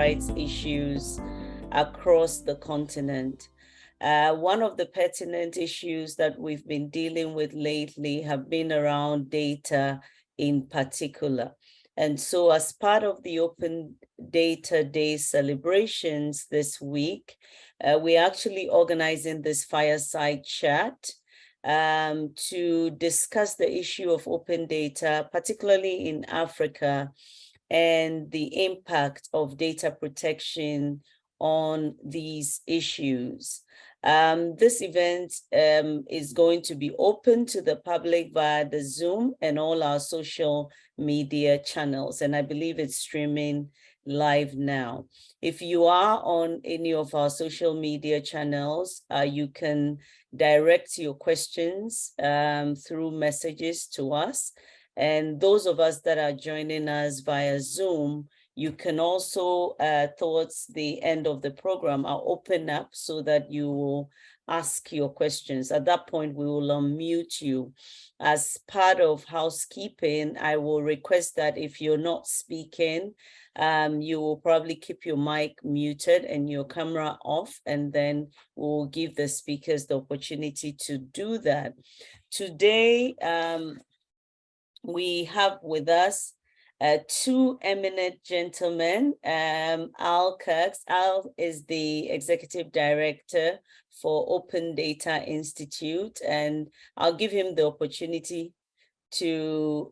rights issues across the continent. One of the pertinent issues that we've been dealing with lately have been around data in particular. And so as part of the Open Data Day celebrations this week, we're actually organizing this fireside chat to discuss the issue of open data, particularly in Africa, and the impact of data protection on these issues. This event is going to be open to the public via the Zoom and all our social media channels, and I believe it's streaming live now. If you are on any of our social media channels, you can direct your questions through messages to us. And those of us that are joining us via Zoom, you can also, towards the end of the program, I'll open up so that you will ask your questions. At that point, we will unmute you. As part of housekeeping, I will request that if you're not speaking, you will probably keep your mic muted and your camera off, and then we'll give the speakers the opportunity to do that. Today, we have with us two eminent gentlemen. Kags. Al is the Executive Director for Open Data Institute, and I'll give him the opportunity to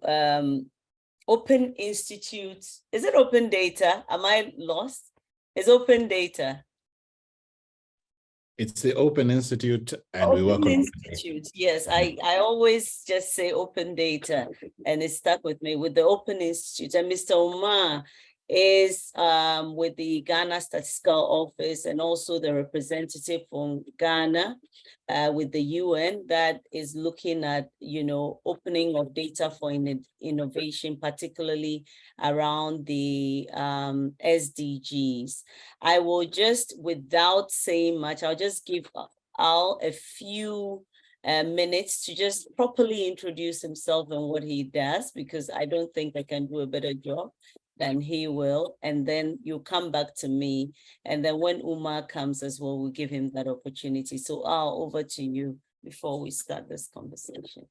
Open Institute. Is it Open Data? Am I lost? Is Open Data? It's the Open Institute, and we work on Institute. Yes, I always just say Open Data, and it stuck with me with the Open Institute. And Mr. Omar is with the Ghana Statistical Office, and also the representative from Ghana with the UN that is looking at, opening of data for innovation, particularly around the SDGs. I will just, without saying much, I'll just give Al a few minutes to just properly introduce himself and what he does, because I don't think I can do a better job than he will. And then you come back to me. And then when Umar comes as well, we'll give him that opportunity. So Al, over to you before we start this conversation.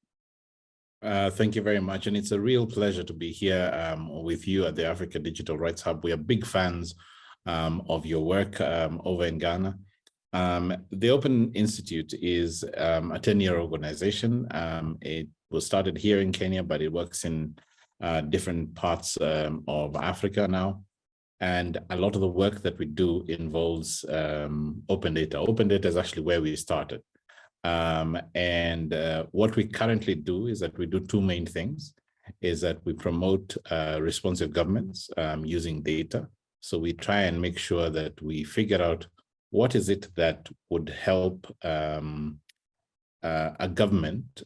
Thank you very much. And it's a real pleasure to be here with you at the Africa Digital Rights Hub. We are big fans of your work over in Ghana. The Open Institute is a 10-year organization. It was started here in Kenya, but it works in different parts of Africa now. And a lot of the work that we do involves open data. Open data is actually where we started. What we currently do is that we do two main things, is that we promote responsive governments using data. So we try and make sure that we figure out what is it that would help a government,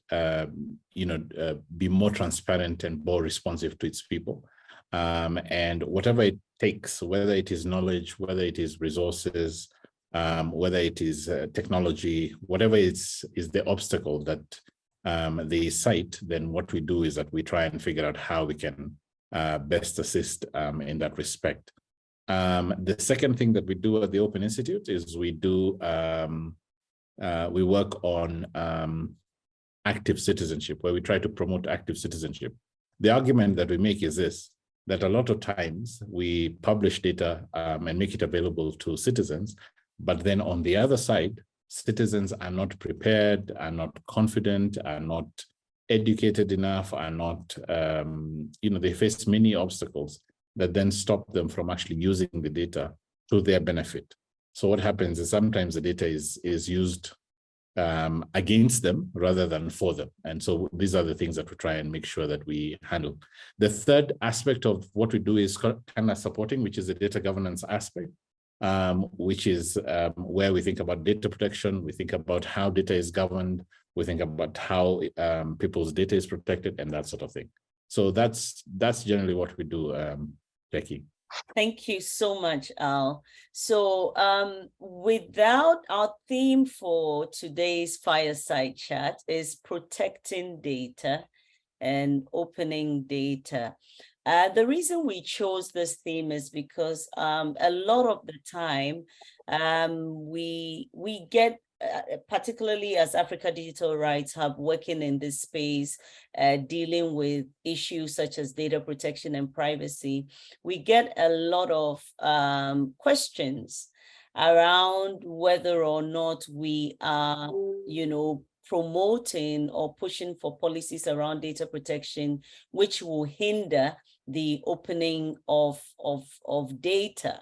be more transparent and more responsive to its people. And whatever it takes, whether it is knowledge, whether it is resources, whether it is technology, whatever is the obstacle that they cite, then what we do is that we try and figure out how we can best assist in that respect. The second thing that we do at the Open Institute is we work on active citizenship, where we try to promote active citizenship. The argument that we make is this, that a lot of times we publish data and make it available to citizens, but then on the other side, citizens are not prepared, are not confident, are not educated enough, are not, they face many obstacles that then stop them from actually using the data to their benefit. So what happens is sometimes the data is used against them rather than for them. And so these are the things that we try and make sure that we handle. The third aspect of what we do is kind of supporting, which is the data governance aspect, which is where we think about data protection, we think about how data is governed, we think about how people's data is protected, and that sort of thing. So that's generally what we do, Teki. Thank you so much, Al. So without our theme for today's fireside chat is protecting data and opening data. The reason we chose this theme is because a lot of the time we get, particularly as Africa Digital Rights Hub, working in this space, dealing with issues such as data protection and privacy, we get a lot of questions around whether or not we are, promoting or pushing for policies around data protection, which will hinder the opening of data.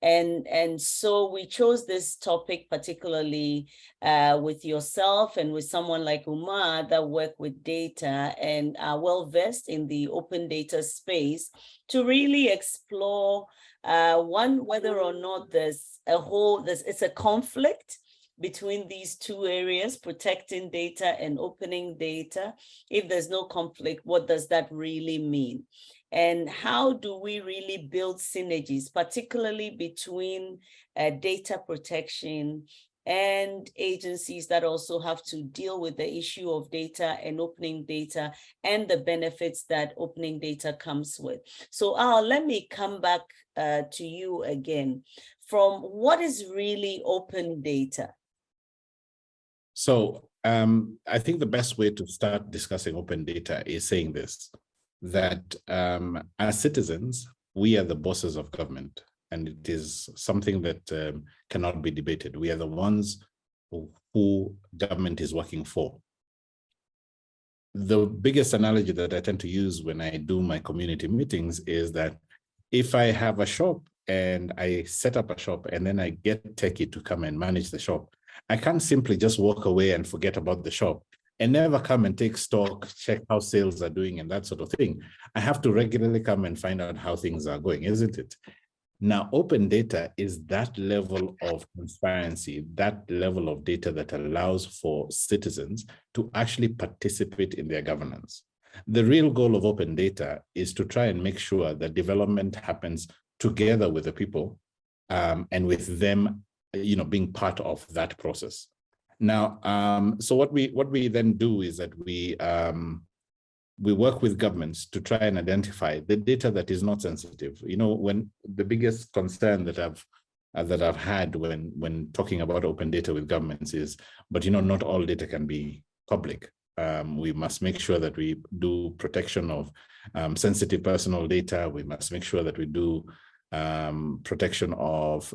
And so we chose this topic particularly with yourself and with someone like Umar that work with data and are well versed in the open data space to really explore one, whether or not it's a conflict between these two areas, protecting data and opening data. If there's no conflict, what does that really mean? And how do we really build synergies, particularly between data protection and agencies that also have to deal with the issue of data and opening data and the benefits that opening data comes with. So Al, let me come back to you again. From what is really open data? So I think the best way to start discussing open data is saying this, that as citizens, we are the bosses of government, and it is something that cannot be debated. We are the ones who government is working for. The biggest analogy that I tend to use when I do my community meetings is that if I have a shop and I set up a shop and then I get Teki to come and manage the shop, I can't simply just walk away and forget about the shop and never come and take stock, check how sales are doing and that sort of thing. I have to regularly come and find out how things are going, isn't it? Now, open data is that level of transparency, that level of data that allows for citizens to actually participate in their governance. The real goal of open data is to try and make sure that development happens together with the people and with them, being part of that process. Now, so what we then do is that we work with governments to try and identify the data that is not sensitive. When the biggest concern that I've had when talking about open data with governments is, but not all data can be public. We must make sure that we do protection of sensitive personal data. We must make sure that we do protection of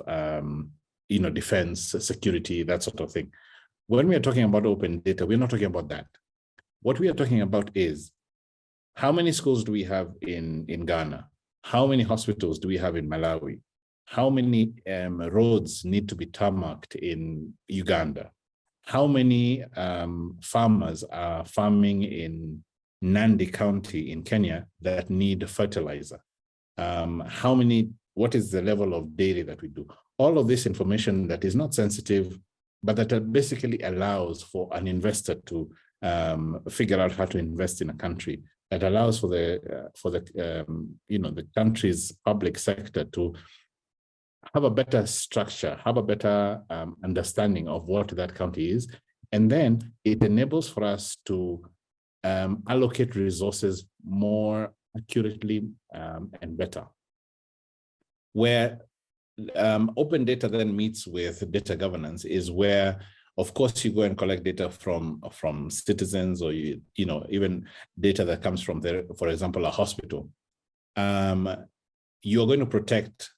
defense, security, that sort of thing. When we are talking about open data, we're not talking about that. What we are talking about is, how many schools do we have in Ghana? How many hospitals do we have in Malawi? How many roads need to be tarmacked in Uganda? How many farmers are farming in Nandi County in Kenya that need fertilizer? What is the level of dairy that we do? All of this information that is not sensitive, but that basically allows for an investor to figure out how to invest in a country, that allows for the country's public sector to have a better structure, have a better understanding of what that country is, and then it enables for us to allocate resources more accurately and better. Where open data then meets with data governance is where, of course, you go and collect data from citizens, or even data that comes from for example, a hospital. You're going to protect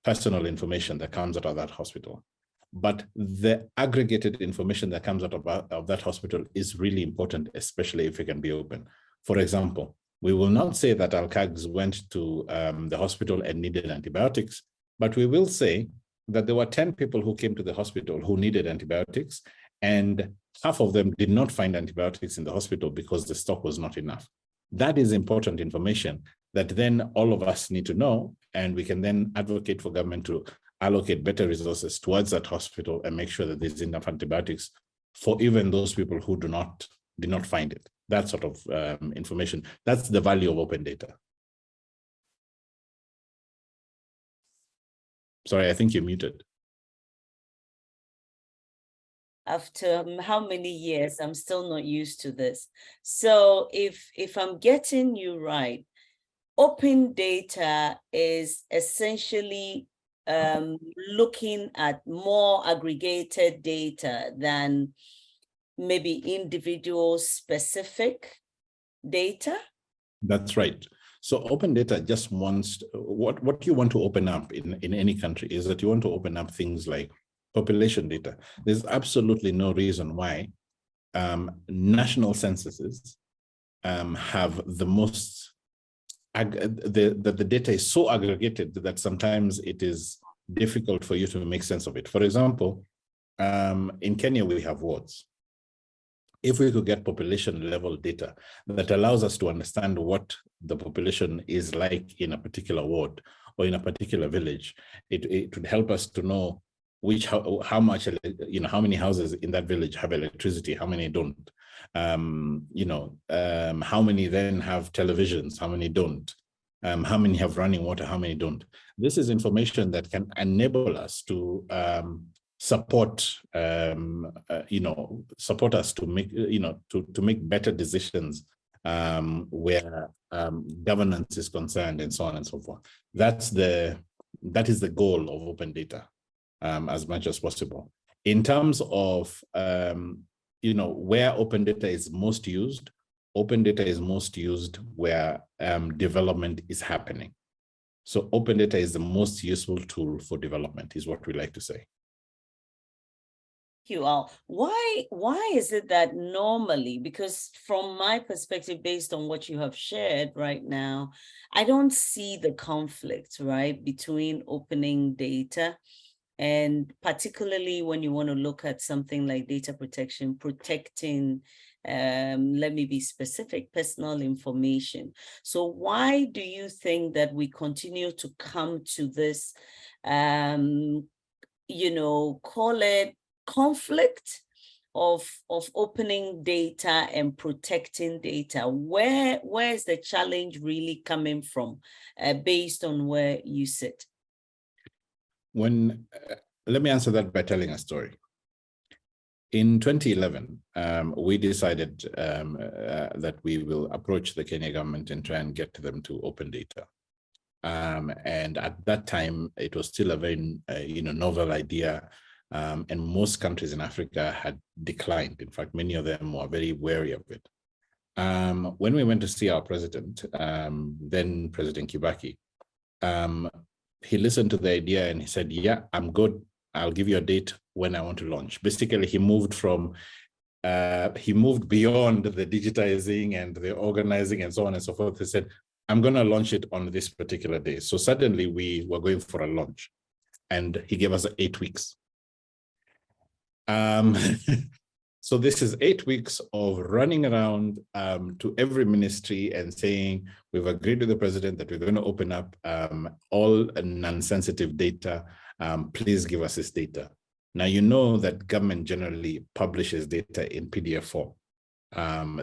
personal information that comes out of that hospital, but the aggregated information that comes out of that hospital is really important, especially if it can be open. For example, we will not say that our Kags went to the hospital and needed antibiotics, but we will say that there were 10 people who came to the hospital who needed antibiotics, and half of them did not find antibiotics in the hospital because the stock was not enough. That is important information that then all of us need to know, and we can then advocate for government to allocate better resources towards that hospital and make sure that there's enough antibiotics for even those people who did not find it. That sort of information. That's the value of open data. Sorry, I think you're muted. After how many years, I'm still not used to this. So if I'm getting you right, open data is essentially looking at more aggregated data than maybe individual specific data? That's right. So open data just wants, what you want to open up in any country is that you want to open up things like population data. There's absolutely no reason why national censuses have the most, the data is so aggregated that sometimes it is difficult for you to make sense of it. For example, in Kenya, we have wards. If we could get population level data that allows us to understand what the population is like in a particular ward or in a particular village, it would help us to know how much, how many houses in that village have electricity, how many don't, how many then have televisions, how many don't, how many have running water, how many don't. This is information that can enable us to support support us to make to make better decisions where governance is concerned, and so on and so forth. That is the goal of open data, as much as possible. In terms of where open data is most used, open data is most used where development is happening. So open data is the most useful tool for development, is what we like to say. You all, why is it that normally, because from my perspective, based on what you have shared right now, I don't see the conflict, right, between opening data, and particularly when you want to look at something like data protection, protecting, let me be specific, personal information. So why do you think that we continue to come to this, call it conflict of opening data and protecting data? Where is the challenge really coming from, based on where you sit? Let me answer that by telling a story. In 2011, we decided that we will approach the Kenya government and try and get them to open data. And at that time, it was still a very novel idea. And most countries in Africa had declined. In fact, many of them were very wary of it. When we went to see our president, then President Kibaki, he listened to the idea and he said, yeah, I'm good. I'll give you a date when I want to launch. Basically, he moved beyond the digitizing and the organizing and so on and so forth. He said, I'm going to launch it on this particular day. So suddenly we were going for a launch, and he gave us 8 weeks. So this is 8 weeks of running around to every ministry and saying, we've agreed with the president that we're going to open up all non-sensitive data. Please give us this data. Now, you know that government generally publishes data in PDF form.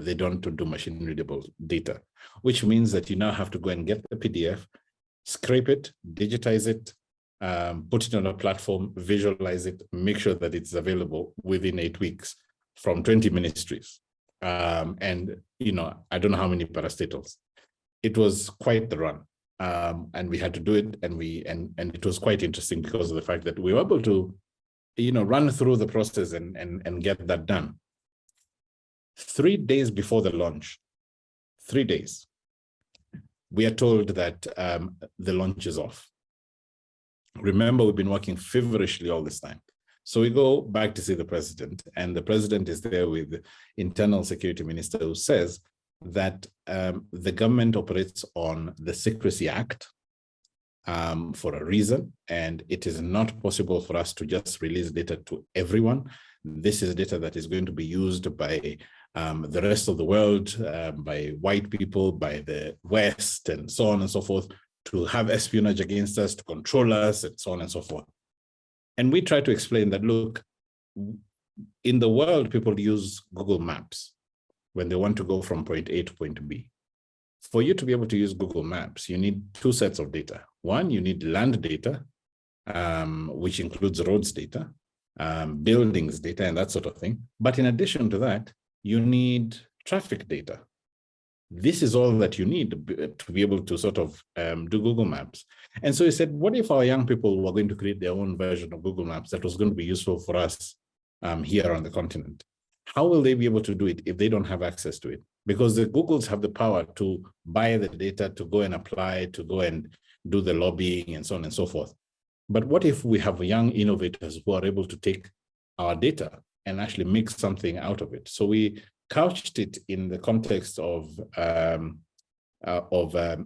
They don't do machine readable data, which means that you now have to go and get the PDF, scrape it, digitize it, put it on a platform, visualize it, make sure that it's available within 8 weeks from 20 ministries. And, I don't know how many parastatals. It was quite the run. And we had to do it, and it was quite interesting because of the fact that we were able to, run through the process and get that done. 3 days before the launch, 3 days, we are told that the launch is off. Remember, we've been working feverishly all this time. So we go back to see the president, and the president is there with the internal security minister, who says that the government operates on the Secrecy Act for a reason, and it is not possible for us to just release data to everyone. This is data that is going to be used by the rest of the world, by white people, by the West, and so on and so forth, to have espionage against us, to control us, and so on and so forth. And we try to explain that, look, in the world, people use Google Maps when they want to go from point A to point B. For you to be able to use Google Maps, you need 2 sets of data. One, you need land data, which includes roads data, buildings data, and that sort of thing. But in addition to that, you need traffic data. This is all that you need to be able to sort of do Google Maps. And so he said, what if our young people were going to create their own version of Google Maps that was going to be useful for us here on the continent? How will they be able to do it if they don't have access to it? Because the Googles have the power to buy the data, to go and apply, to go and do the lobbying and so on and so forth. But what if we have young innovators who are able to take our data and actually make something out of it? So we couched it in the context of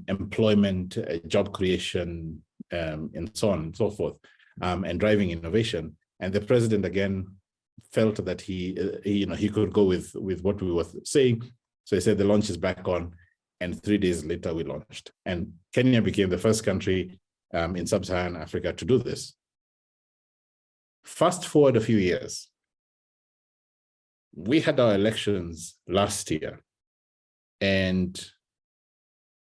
employment, job creation, and so on and so forth, and driving innovation. And the president again felt that he could go with what we were saying. So he said the launch is back on, and 3 days later we launched. And Kenya became the first country in sub-Saharan Africa to do this. Fast forward a few years. We had our elections last year, and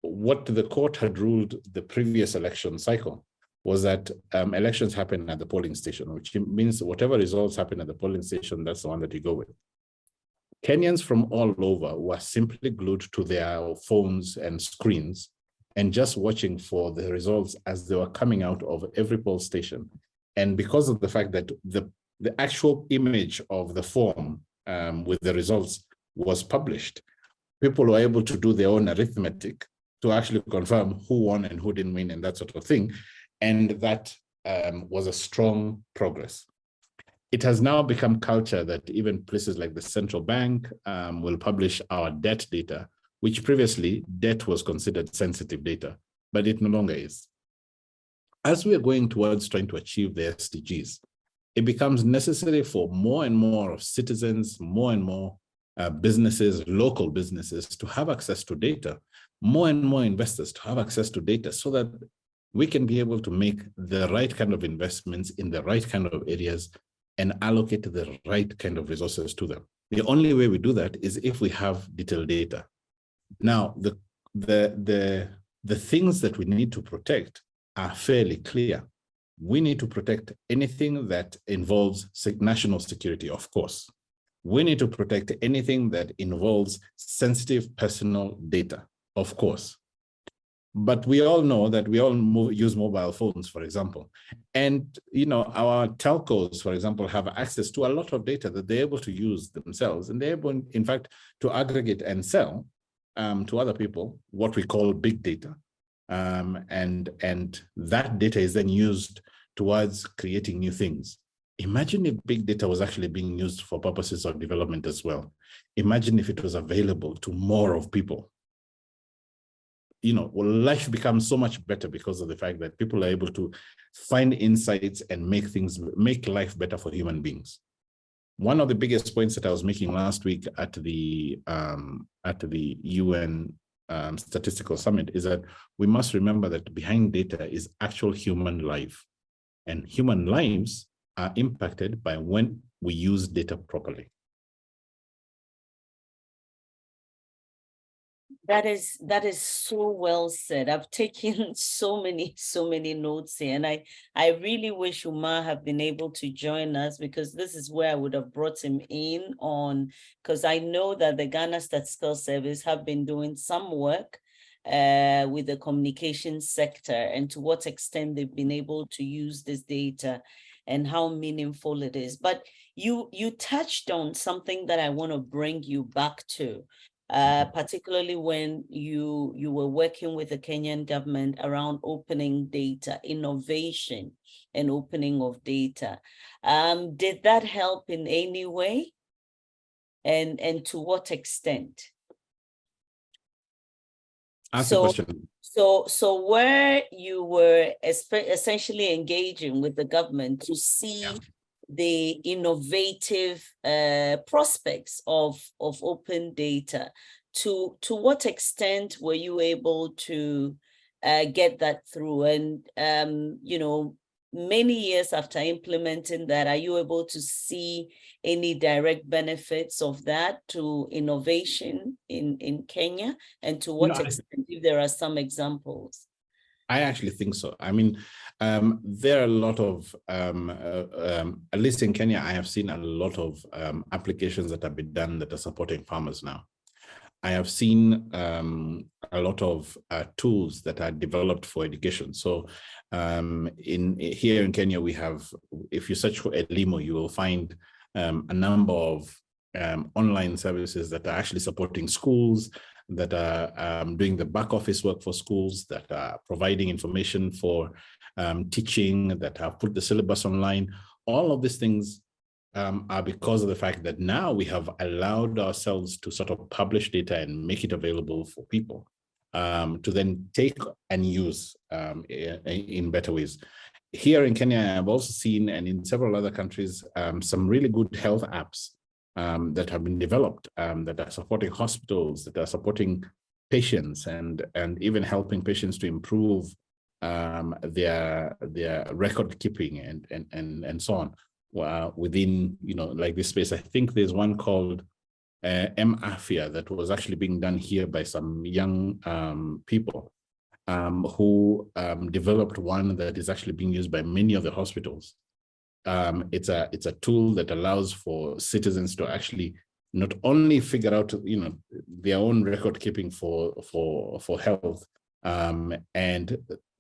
what the court had ruled the previous election cycle was that elections happen at the polling station, which means whatever results happen at the polling station, that's the one that you go with. Kenyans from all over were simply glued to their phones and screens and just watching for the results as they were coming out of every poll station. And because of the fact that the actual image of the form with the results was published, people were able to do their own arithmetic to actually confirm who won and who didn't win and that sort of thing. And that was a strong progress. It has now become culture that even places like the central bank will publish our debt data, which previously debt was considered sensitive data, but it no longer is. As we are going towards trying to achieve the SDGs, it becomes necessary for more and more of citizens, more and more businesses, local businesses to have access to data, more and more investors to have access to data so that we can be able to make the right kind of investments in the right kind of areas and allocate the right kind of resources to them. The only way we do that is if we have detailed data. Now, the things that we need to protect are fairly clear. We need to protect anything that involves national security, of course. We need to protect anything that involves sensitive personal data, of course. But we all know that we all use mobile phones, for example. And our telcos, for example, have access to a lot of data that they're able to use themselves. And they're able, in fact, to aggregate and sell to other people what we call big data. And that data is then used towards creating new things. Imagine if big data was actually being used for purposes of development as well. Imagine if it was available to more of people. Life becomes so much better because of the fact that people are able to find insights and make life better for human beings. One of the biggest points that I was making last week at the UN Statistical Summit is that we must remember that behind data is actual human life, and human lives are impacted by when we use data properly. That is so well said. I've taken so many notes here, and I really wish Omar had been able to join us, because this is where I would have brought him in on, because I know that the Ghana Statistical Service have been doing some work with the communications sector, and to what extent they've been able to use this data and how meaningful it is. But you touched on something that I want to bring you back to. Particularly when you were working with the Kenyan government around opening data, innovation and opening of data. Did that help in any way? And to what extent? Ask the question. So where you were essentially engaging with the government to see the innovative prospects of open data, to what extent were you able to get that through? And many years after implementing that, are you able to see any direct benefits of that to innovation in Kenya? And to what extent, if there are some examples? I actually think so. I mean, there are a lot of, at least in Kenya, I have seen a lot of applications that have been done that are supporting farmers now. I have seen a lot of tools that are developed for education. So here in Kenya, we have, if you search for Elimo, you will find a number of online services that are actually supporting schools, that are doing the back office work for schools, that are providing information for teaching, that have put the syllabus online. All of these things are because of the fact that now we have allowed ourselves to sort of publish data and make it available for people to then take and use in better ways. Here in Kenya, I've also seen, and in several other countries, some really good health apps that have been developed that are supporting hospitals, that are supporting patients, and even helping patients to improve their record keeping and so on. Within, like this space. I think there's one called M-Afia that was actually being done here by some young people who developed one that is actually being used by many of the hospitals. It's a tool that allows for citizens to actually not only figure out, their own record keeping for health, and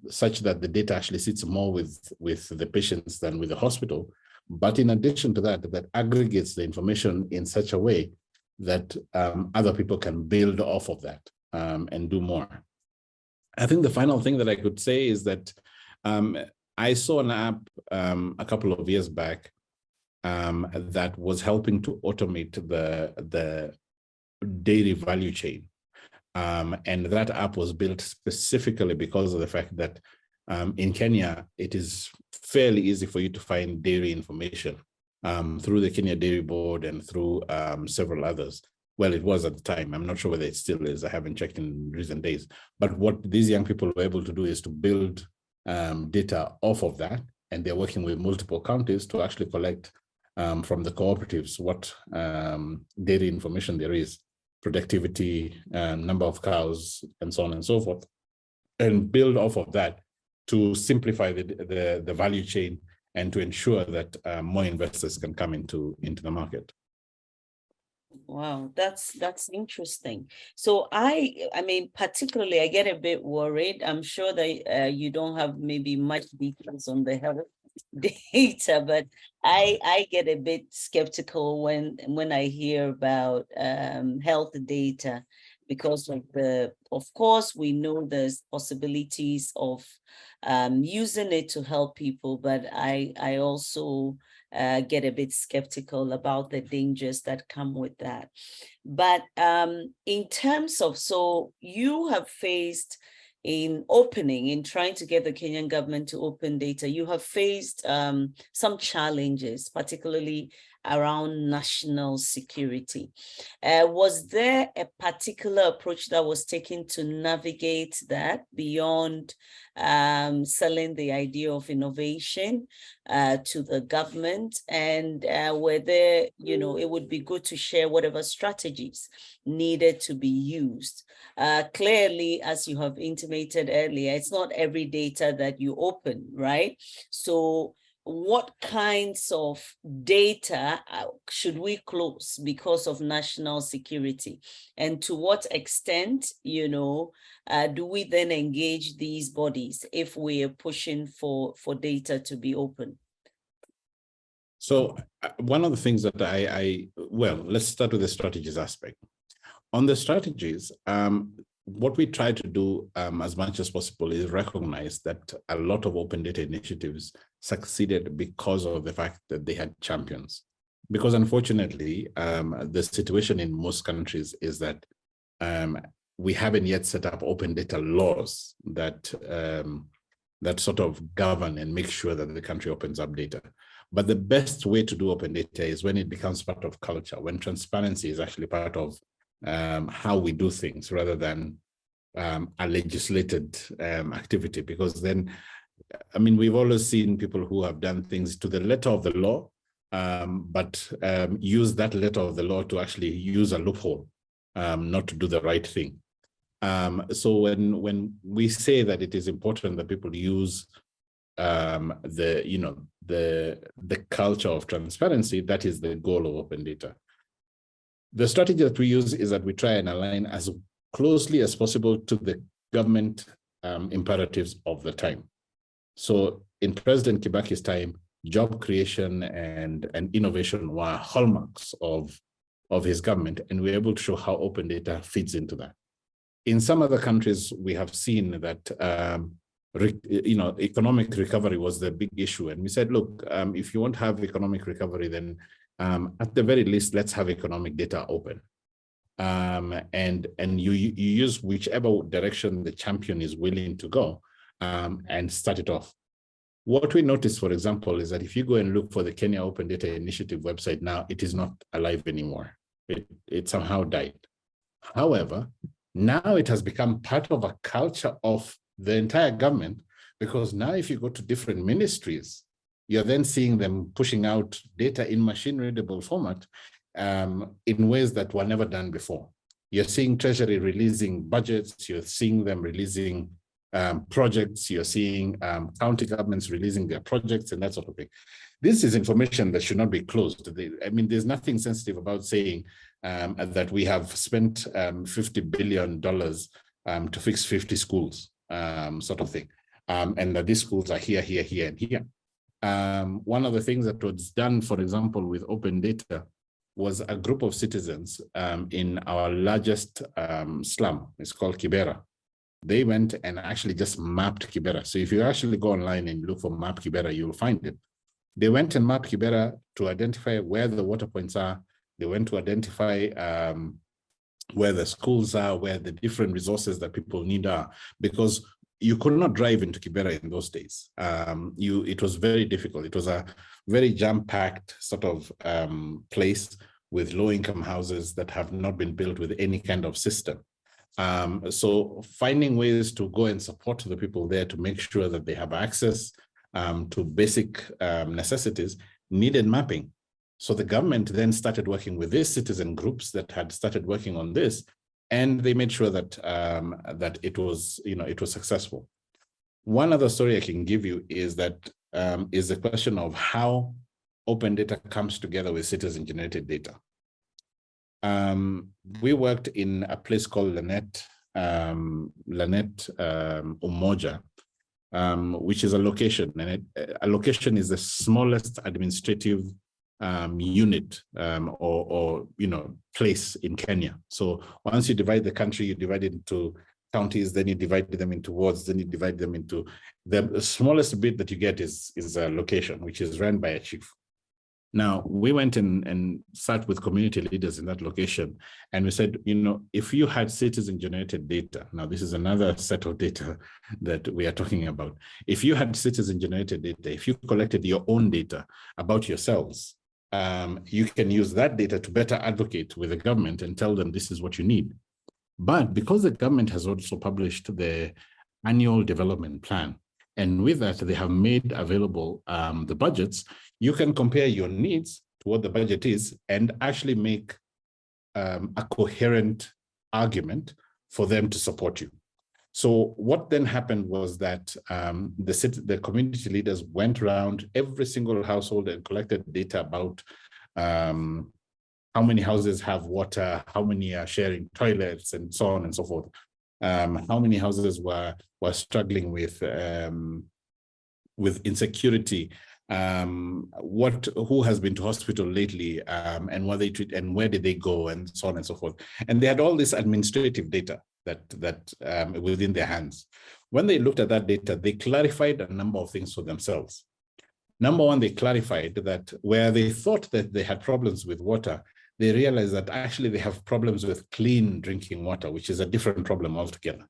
such that the data actually sits more with the patients than with the hospital. But in addition to that, that aggregates the information in such a way that other people can build off of that and do more. I think the final thing that I could say is that I saw an app a couple of years back that was helping to automate the dairy value chain. And that app was built specifically because of the fact that in Kenya, it is fairly easy for you to find dairy information through the Kenya Dairy Board and through several others. Well, it was at the time. I'm not sure whether it still is. I haven't checked in recent days. But what these young people were able to do is to build data off of that. And they're working with multiple counties to actually collect from the cooperatives what dairy information there is, productivity, number of cows, and so on and so forth, and build off of that to simplify the value chain and to ensure that more investors can come into the market. Wow, that's interesting. So I mean, particularly, I get a bit worried. I'm sure that you don't have maybe much details on the health data, but I get a bit skeptical when I hear about health data, because of course, we know there's possibilities of using it to help people, but I also get a bit skeptical about the dangers that come with that. But in terms of, so you have faced in trying to get the Kenyan government to open data, you have faced some challenges, particularly around national security. Was there a particular approach that was taken to navigate that beyond selling the idea of innovation to the government? And were there, it would be good to share whatever strategies needed to be used. Clearly, as you have intimated earlier, it's not every data that you open, right? So what kinds of data should we close because of national security? And to what extent, do we then engage these bodies if we are pushing for data to be open? So one of the things that well, let's start with the strategies aspect. On the strategies, what we try to do as much as possible is recognize that a lot of open data initiatives succeeded because of the fact that they had champions. Because unfortunately, the situation in most countries is that we haven't yet set up open data laws that sort of govern and make sure that the country opens up data. But the best way to do open data is when it becomes part of culture, when transparency is actually part of how we do things rather than a legislated activity. Because then, I mean, we've always seen people who have done things to the letter of the law, but use that letter of the law to actually use a loophole, not to do the right thing. So when we say that it is important that people use the culture of transparency, that is the goal of open data. The strategy that we use is that we try and align as closely as possible to the government imperatives of the time. So in President Kibaki's time, job creation and innovation were hallmarks of his government, and we're able to show how open data fits into that. In some other countries, we have seen that economic recovery was the big issue, and we said, look, if you want to have economic recovery, then at the very least, let's have economic data open. And you use whichever direction the champion is willing to go and start it off. What we noticed, for example, is that if you go and look for the Kenya Open Data Initiative website now, it is not alive anymore. It somehow died. However, now it has become part of a culture of the entire government, because now if you go to different ministries, you're then seeing them pushing out data in machine-readable format in ways that were never done before. You're seeing Treasury releasing budgets, you're seeing them releasing projects, you're seeing county governments releasing their projects and that sort of thing. This is information that should not be closed. I mean, there's nothing sensitive about saying that we have spent $50 billion to fix 50 schools, sort of thing, and that these schools are here, here, here, and here. One of the things that was done, for example, with open data was a group of citizens in our largest slum. It's called Kibera. They went and actually just mapped Kibera. So if you actually go online and look for map Kibera, you'll find it. They went and mapped Kibera to identify where the water points are. They went to identify where the schools are, where the different resources that people need are, because you could not drive into Kibera in those days. It was very difficult. It was a very jam-packed sort of place with low-income houses that have not been built with any kind of system. So finding ways to go and support the people there to make sure that they have access to basic necessities needed mapping. So the government then started working with these citizen groups that had started working on this, and they made sure that that it was successful. One other story I can give you is that is the question of how open data comes together with citizen-generated data. We worked in a place called Umoja, which is a location, and a location is the smallest administrative unit or place in Kenya. So once you divide the country, you divide it into counties, then you divide them into wards, then you divide them into the smallest bit that you get is a location, which is run by a chief. Now, we went and sat with community leaders in that location, and we said, if you had citizen-generated data, now this is another set of data that we are talking about. If you had citizen-generated data, if you collected your own data about yourselves, you can use that data to better advocate with the government and tell them this is what you need. But because the government has also published the annual development plan, and with that, they have made available the budgets, you can compare your needs to what the budget is and actually make a coherent argument for them to support you. So what then happened was that the community leaders went around every single household and collected data about how many houses have water, how many are sharing toilets, and so on and so forth. How many houses were struggling with insecurity, who has been to hospital lately, and what they treat, and where did they go, and so on and so forth. And they had all this administrative data that within their hands. When they looked at that data, they clarified a number of things for themselves. Number one, they clarified that where they thought that they had problems with water, they realized that actually they have problems with clean drinking water, which is a different problem altogether.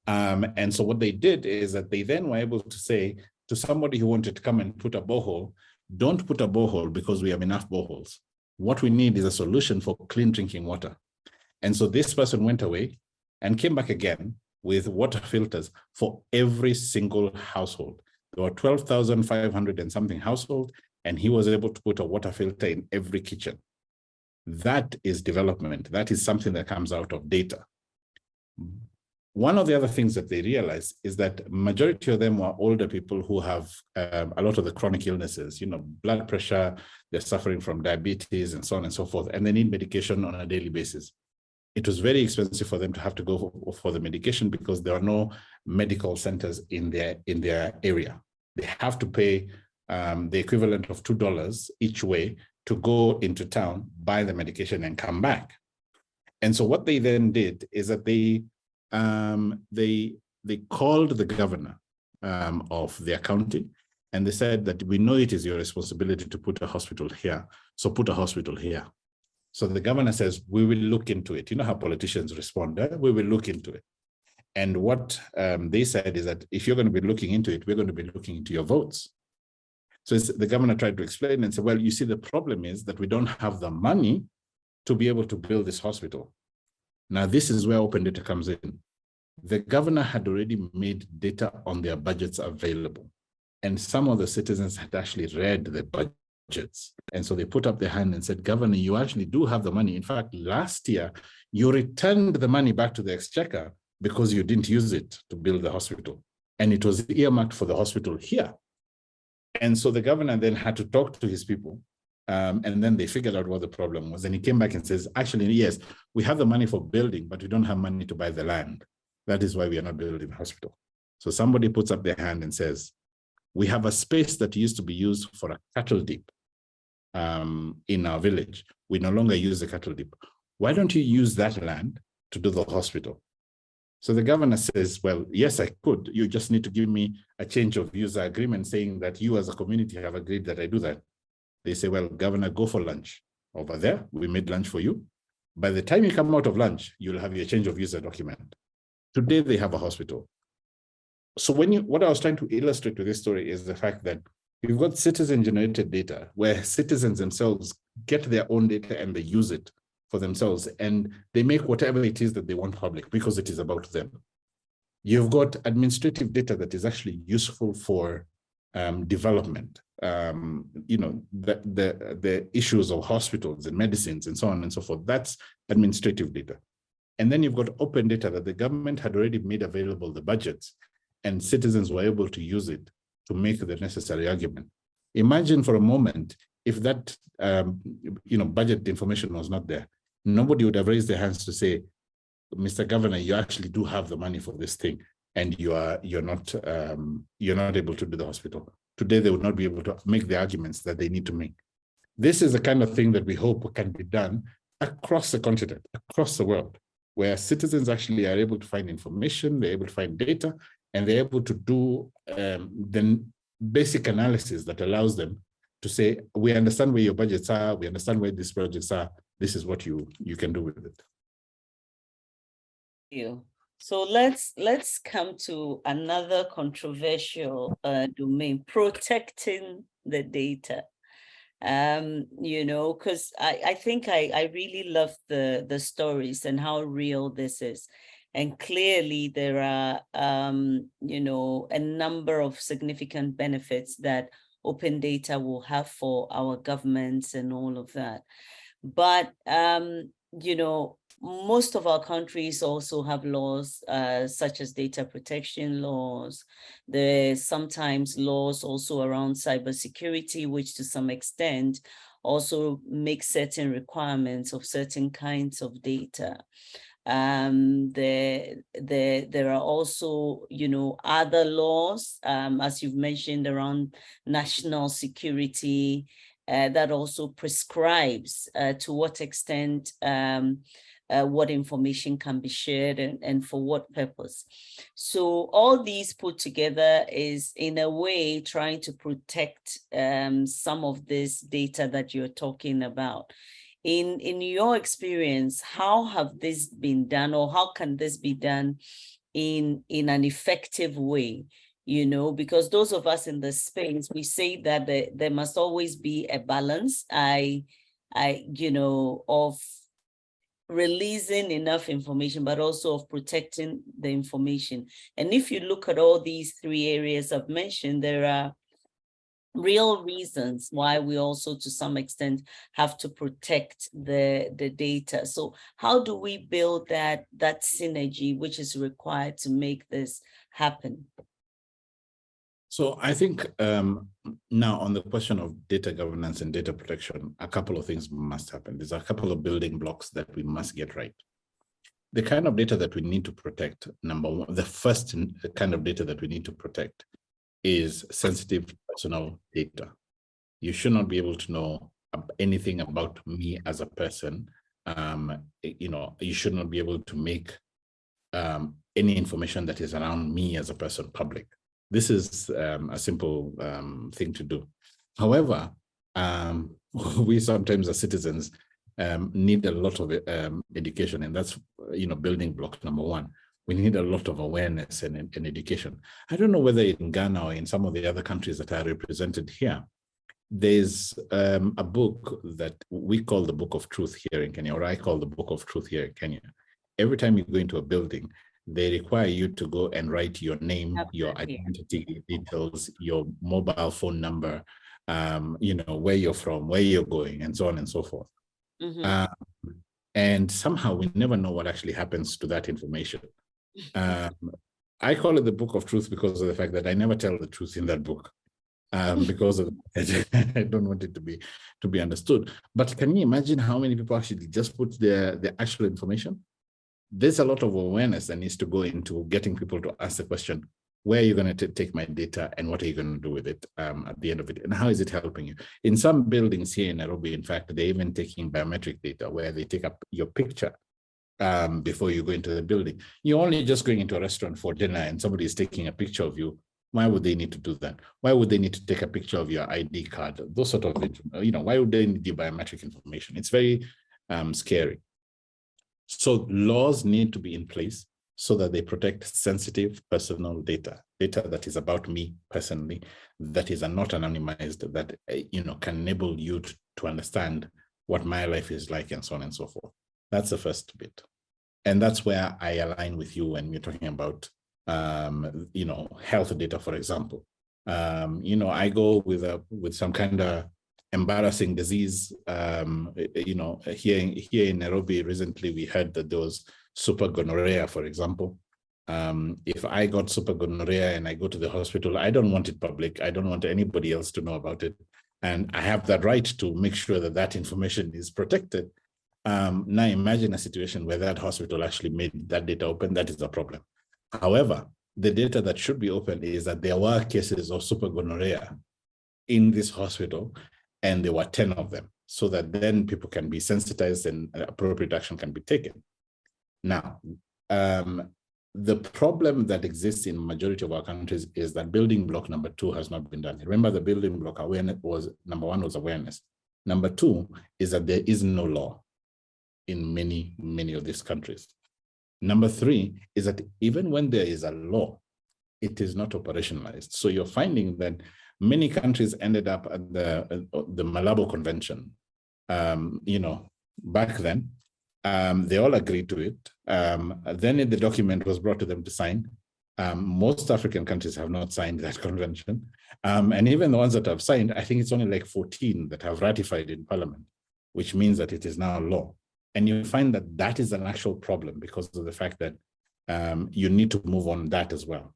And so what they did is that they then were able to say to somebody who wanted to come and put a borehole, don't put a borehole because we have enough boreholes. What we need is a solution for clean drinking water. And so this person went away and came back again with water filters for every single household. There were 12,500 and something households, and he was able to put a water filter in every kitchen. That is development. That is something that comes out of data. One of the other things that they realized is that majority of them were older people who have a lot of the chronic illnesses, blood pressure, they're suffering from diabetes and so on and so forth, and they need medication on a daily basis. It was very expensive for them to have to go for the medication because there are no medical centers in their area. They have to pay the equivalent of $2 each way to go into town, buy the medication, and come back. And so what they then did is that they called the governor of their county, and they said that we know it is your responsibility to put a hospital here, so put a hospital here. So the governor says, we will look into it. You know how politicians respond, we will look into it. And what they said is that if you're going to be looking into it, we're going to be looking into your votes. So the governor tried to explain and said, well, you see, the problem is that we don't have the money to be able to build this hospital. Now, this is where open data comes in. The governor had already made data on their budgets available, and some of the citizens had actually read the budgets. And so they put up their hand and said, Governor, you actually do have the money. In fact, last year, you returned the money back to the exchequer because you didn't use it to build the hospital. And it was earmarked for the hospital here. And so the governor then had to talk to his people. And then they figured out what the problem was. And he came back and says, actually, yes, we have the money for building, but we don't have money to buy the land. That is why we are not building the hospital. So somebody puts up their hand and says, we have a space that used to be used for a cattle dip in our village. We no longer use the cattle dip. Why don't you use that land to do the hospital? So the governor says, well, yes, I could. You just need to give me a change of use agreement saying that you as a community have agreed that I do that. They say, well, Governor, go for lunch. Over there, we made lunch for you. By the time you come out of lunch, you'll have your change of user document. Today, they have a hospital. So what I was trying to illustrate with this story is the fact that we've got citizen-generated data where citizens themselves get their own data and they use it for themselves, and they make whatever it is that they want public because it is about them. You've got administrative data that is actually useful for development. The issues of hospitals and medicines and so on and so forth. That's administrative data. And then you've got open data that the government had already made available the budgets, and citizens were able to use it to make the necessary argument. Imagine for a moment if that budget information was not there. Nobody would have raised their hands to say, Mr. Governor, you actually do have the money for this thing, and you're not able to do the hospital. Today, they would not be able to make the arguments that they need to make. This is the kind of thing that we hope can be done across the continent, across the world, where citizens actually are able to find information, they're able to find data, and they're able to do the basic analysis that allows them to say, we understand where your budgets are, we understand where these projects are, this is what you can do with it. Thank you. So let's come to another controversial domain, protecting the data. Because I think I really love the stories and how real this is. And clearly there are, a number of significant benefits that open data will have for our governments and all of that. But, most of our countries also have laws such as data protection laws. There's sometimes laws also around cybersecurity, which to some extent also make certain requirements of certain kinds of data. There are also, other laws, as you've mentioned, around national security that also prescribes to what extent what information can be shared and for what purpose. So all these put together is in a way trying to protect some of this data that you're talking about. In your experience, how have this been done, or how can this be done in an effective way? Because those of us in the space, we say that there must always be a balance, of releasing enough information, but also of protecting the information. And if you look at all these three areas I've mentioned, there are real reasons why we also, to some extent, have to protect the data. So how do we build that synergy which is required to make this happen? So I think now on the question of data governance and data protection, a couple of things must happen. There's a couple of building blocks that we must get right. The kind of data that we need to protect, number one, the first kind of data that we need to protect is sensitive personal data. You should not be able to know anything about me as a person. You should not be able to make any information that is around me as a person public. This is a simple thing to do. However, we sometimes as citizens need a lot of education, and that's building block number one. We need a lot of awareness and education. I don't know whether in Ghana or in some of the other countries that are represented here, there's a book that we call the Book of Truth here in Kenya, or I call the Book of Truth here in Kenya. Every time you go into a building, they require you to go and write your name, your identity details, your mobile phone number, where you're from, where you're going, and so on and so forth. Mm-hmm. And somehow we never know what actually happens to that information. I call it the Book of Truth because of the fact that I never tell the truth in that book, because of I don't want it to be understood. But can you imagine how many people actually just put the actual information? There's a lot of awareness that needs to go into getting people to ask the question, where are you going to take my data and what are you going to do with it at the end of it? And how is it helping you? In some buildings here in Nairobi, in fact, they're even taking biometric data where they take up your picture before you go into the building. You're only just going into a restaurant for dinner and somebody is taking a picture of you. Why would they need to do that? Why would they need to take a picture of your ID card? Those sort of, why would they need your biometric information? It's very scary. So laws need to be in place so that they protect sensitive personal data that is about me personally, that is not anonymized, that can enable you to understand what my life is like, and so on and so forth. That's the first bit. And that's where I align with you when we're talking about health data, for example. I go with some kind of embarrassing disease. Here in Nairobi recently, we heard that there was super gonorrhea, for example. If I got super gonorrhea and I go to the hospital, I don't want it public. I don't want anybody else to know about it. And I have that right to make sure that that information is protected. Now imagine a situation where that hospital actually made that data open. That is a problem. However, the data that should be open is that there were cases of super gonorrhea in this hospital, and there were 10 of them, so that then people can be sensitized and appropriate action can be taken. Now, the problem that exists in the majority of our countries is that building block number 2 has not been done. Remember, the building block awareness was, number 1 was awareness. Number 2 is that there is no law in many, many of these countries. Number 3 is that even when there is a law, it is not operationalized. So you're finding that many countries ended up at the Malabo Convention. Back then, they all agreed to it. Then the document was brought to them to sign. Most African countries have not signed that convention. And even the ones that have signed, I think it's only like 14 that have ratified in Parliament, which means that it is now law. And you find that that is an actual problem because of the fact that you need to move on that as well.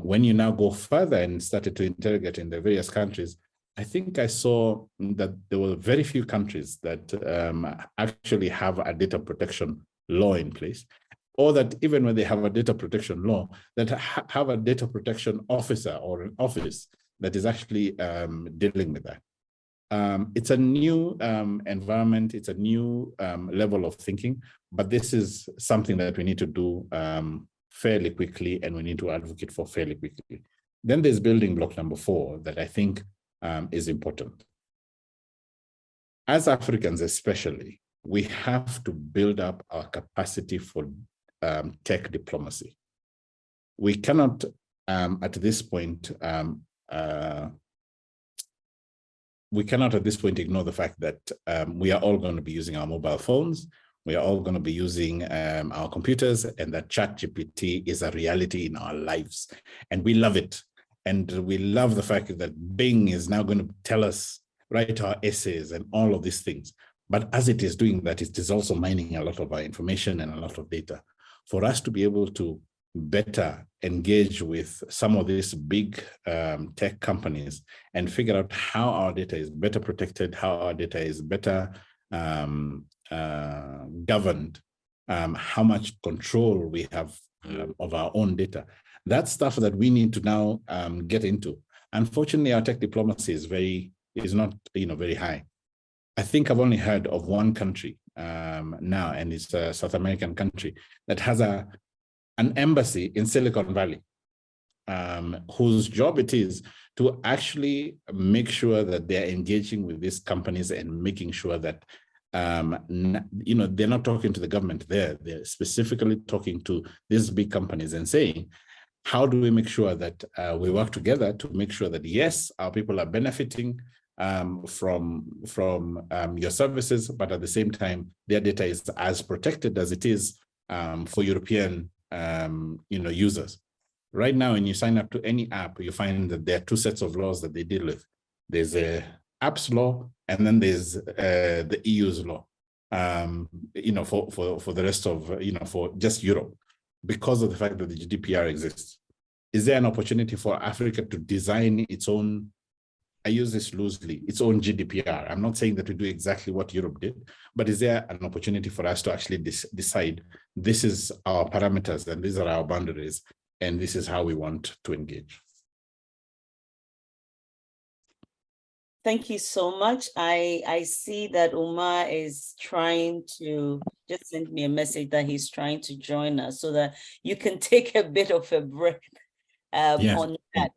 When you now go further and started to interrogate in the various countries, I think I saw that there were very few countries that actually have a data protection law in place, or that even when they have a data protection law, that have a data protection officer or an office that is actually dealing with that. It's a new environment, it's a new level of thinking, but this is something that we need to do fairly quickly, and we need to advocate for fairly quickly. Then there's building block number 4 that I think is important. As Africans especially, we have to build up our capacity for tech diplomacy. We cannot at this point ignore the fact that we are all going to be using our mobile phones. We are all going to be using our computers, and that ChatGPT is a reality in our lives, and we love it. And we love the fact that Bing is now going to tell us, write our essays and all of these things. But as it is doing that, it is also mining a lot of our information and a lot of data. For us to be able to better engage with some of these big tech companies and figure out how our data is better protected, how our data is better governed, how much control we have of our own data. That's stuff that we need to now get into. Unfortunately, our tech diplomacy is not very high. I think I've only heard of one country now, and it's a South American country that has an embassy in Silicon Valley, whose job it is to actually make sure that they're engaging with these companies and making sure that they're not talking to the government there. They're specifically talking to these big companies and saying, how do we make sure that we work together to make sure that, yes, our people are benefiting from your services, but at the same time, their data is as protected as it is for European users. Right now, when you sign up to any app, you find that there are two sets of laws that they deal with. There's a apps law, and then there's the EU's law, for the rest of, for just Europe, because of the fact that the GDPR exists. Is there an opportunity for Africa to design its own, I use this loosely, its own GDPR? I'm not saying that we do exactly what Europe did, but is there an opportunity for us to actually decide this is our parameters and these are our boundaries and this is how we want to engage? Thank you so much. I see that Omar is trying to just send me a message that he's trying to join us so that you can take a bit of a break on that.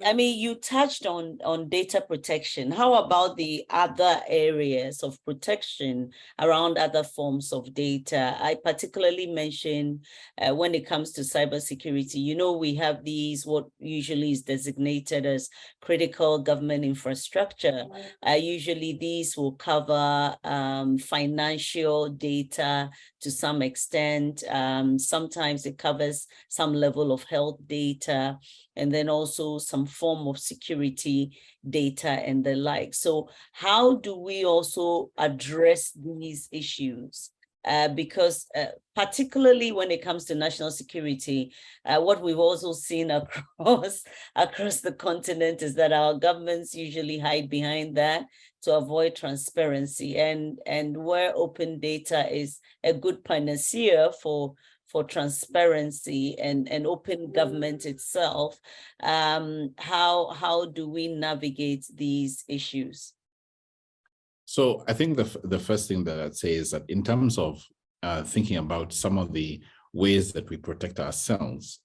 I mean, you touched on data protection. How about the other areas of protection around other forms of data? I particularly mentioned when it comes to cybersecurity, we have these, what usually is designated as critical government infrastructure. Usually these will cover financial data to some extent. Sometimes it covers some level of health data, and then also some form of security data and the like. So how do we also address these issues? Because particularly when it comes to national security, what we've also seen across the continent is that our governments usually hide behind that to avoid transparency. And where open data is a good panacea for transparency and open government itself, how do we navigate these issues? So I think the first thing that I'd say is that in terms of thinking about some of the ways that we protect ourselves,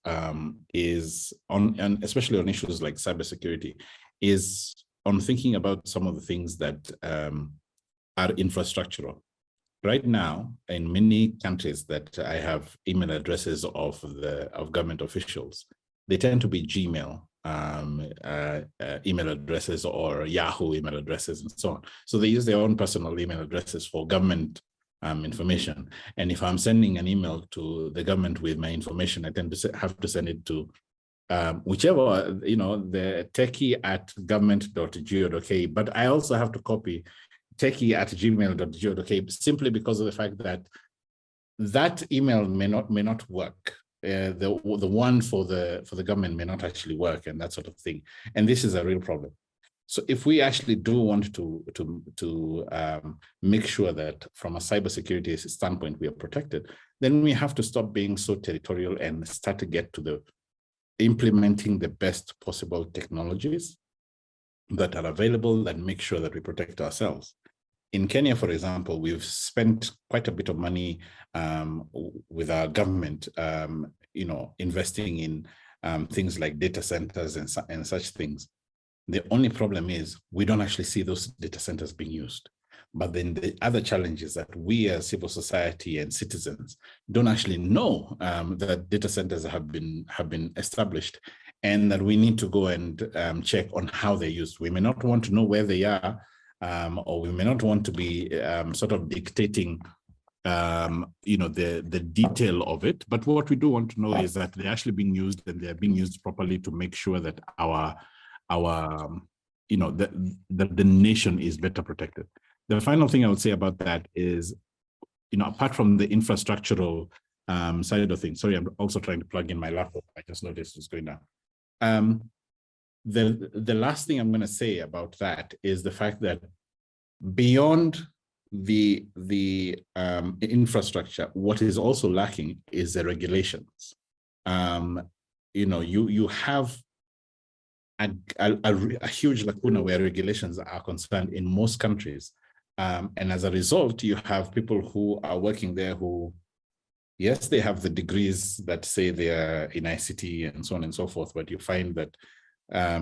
is and especially on issues like cybersecurity, is on thinking about some of the things that are infrastructural. Right now, in many countries that I have email addresses of government officials, they tend to be Gmail email addresses or Yahoo email addresses and so on. So they use their own personal email addresses for government information. And if I'm sending an email to the government with my information, I tend to have to send it to whichever, the teki@government.go.ke, but I also have to copy teki@gmail.go.ke simply because of the fact that that email may not work. The one for the government may not actually work, and that sort of thing. And this is a real problem. So if we actually do want to make sure that from a cybersecurity standpoint we are protected, then we have to stop being so territorial and start to get to the implementing the best possible technologies that are available and make sure that we protect ourselves. In Kenya, for example, we've spent quite a bit of money with our government, investing in things like data centers and such things. The only problem is we don't actually see those data centers being used. But then the other challenge is that we as civil society and citizens don't actually know that data centers have been established, and that we need to go and check on how they're used. We may not want to know where they are, or we may not want to be sort of dictating the detail of it. But what we do want to know is that they're actually being used, and they're being used properly to make sure that the nation is better protected. The final thing I would say about that is, apart from the infrastructural side of things, sorry, I'm also trying to plug in my laptop. I just noticed it's going down. The last thing I'm going to say about that is the fact that beyond the infrastructure, what is also lacking is the regulations. You have a huge lacuna where regulations are concerned in most countries. And as a result, you have people who are working there who, yes, they have the degrees that say they are in ICT and so on and so forth, but you find that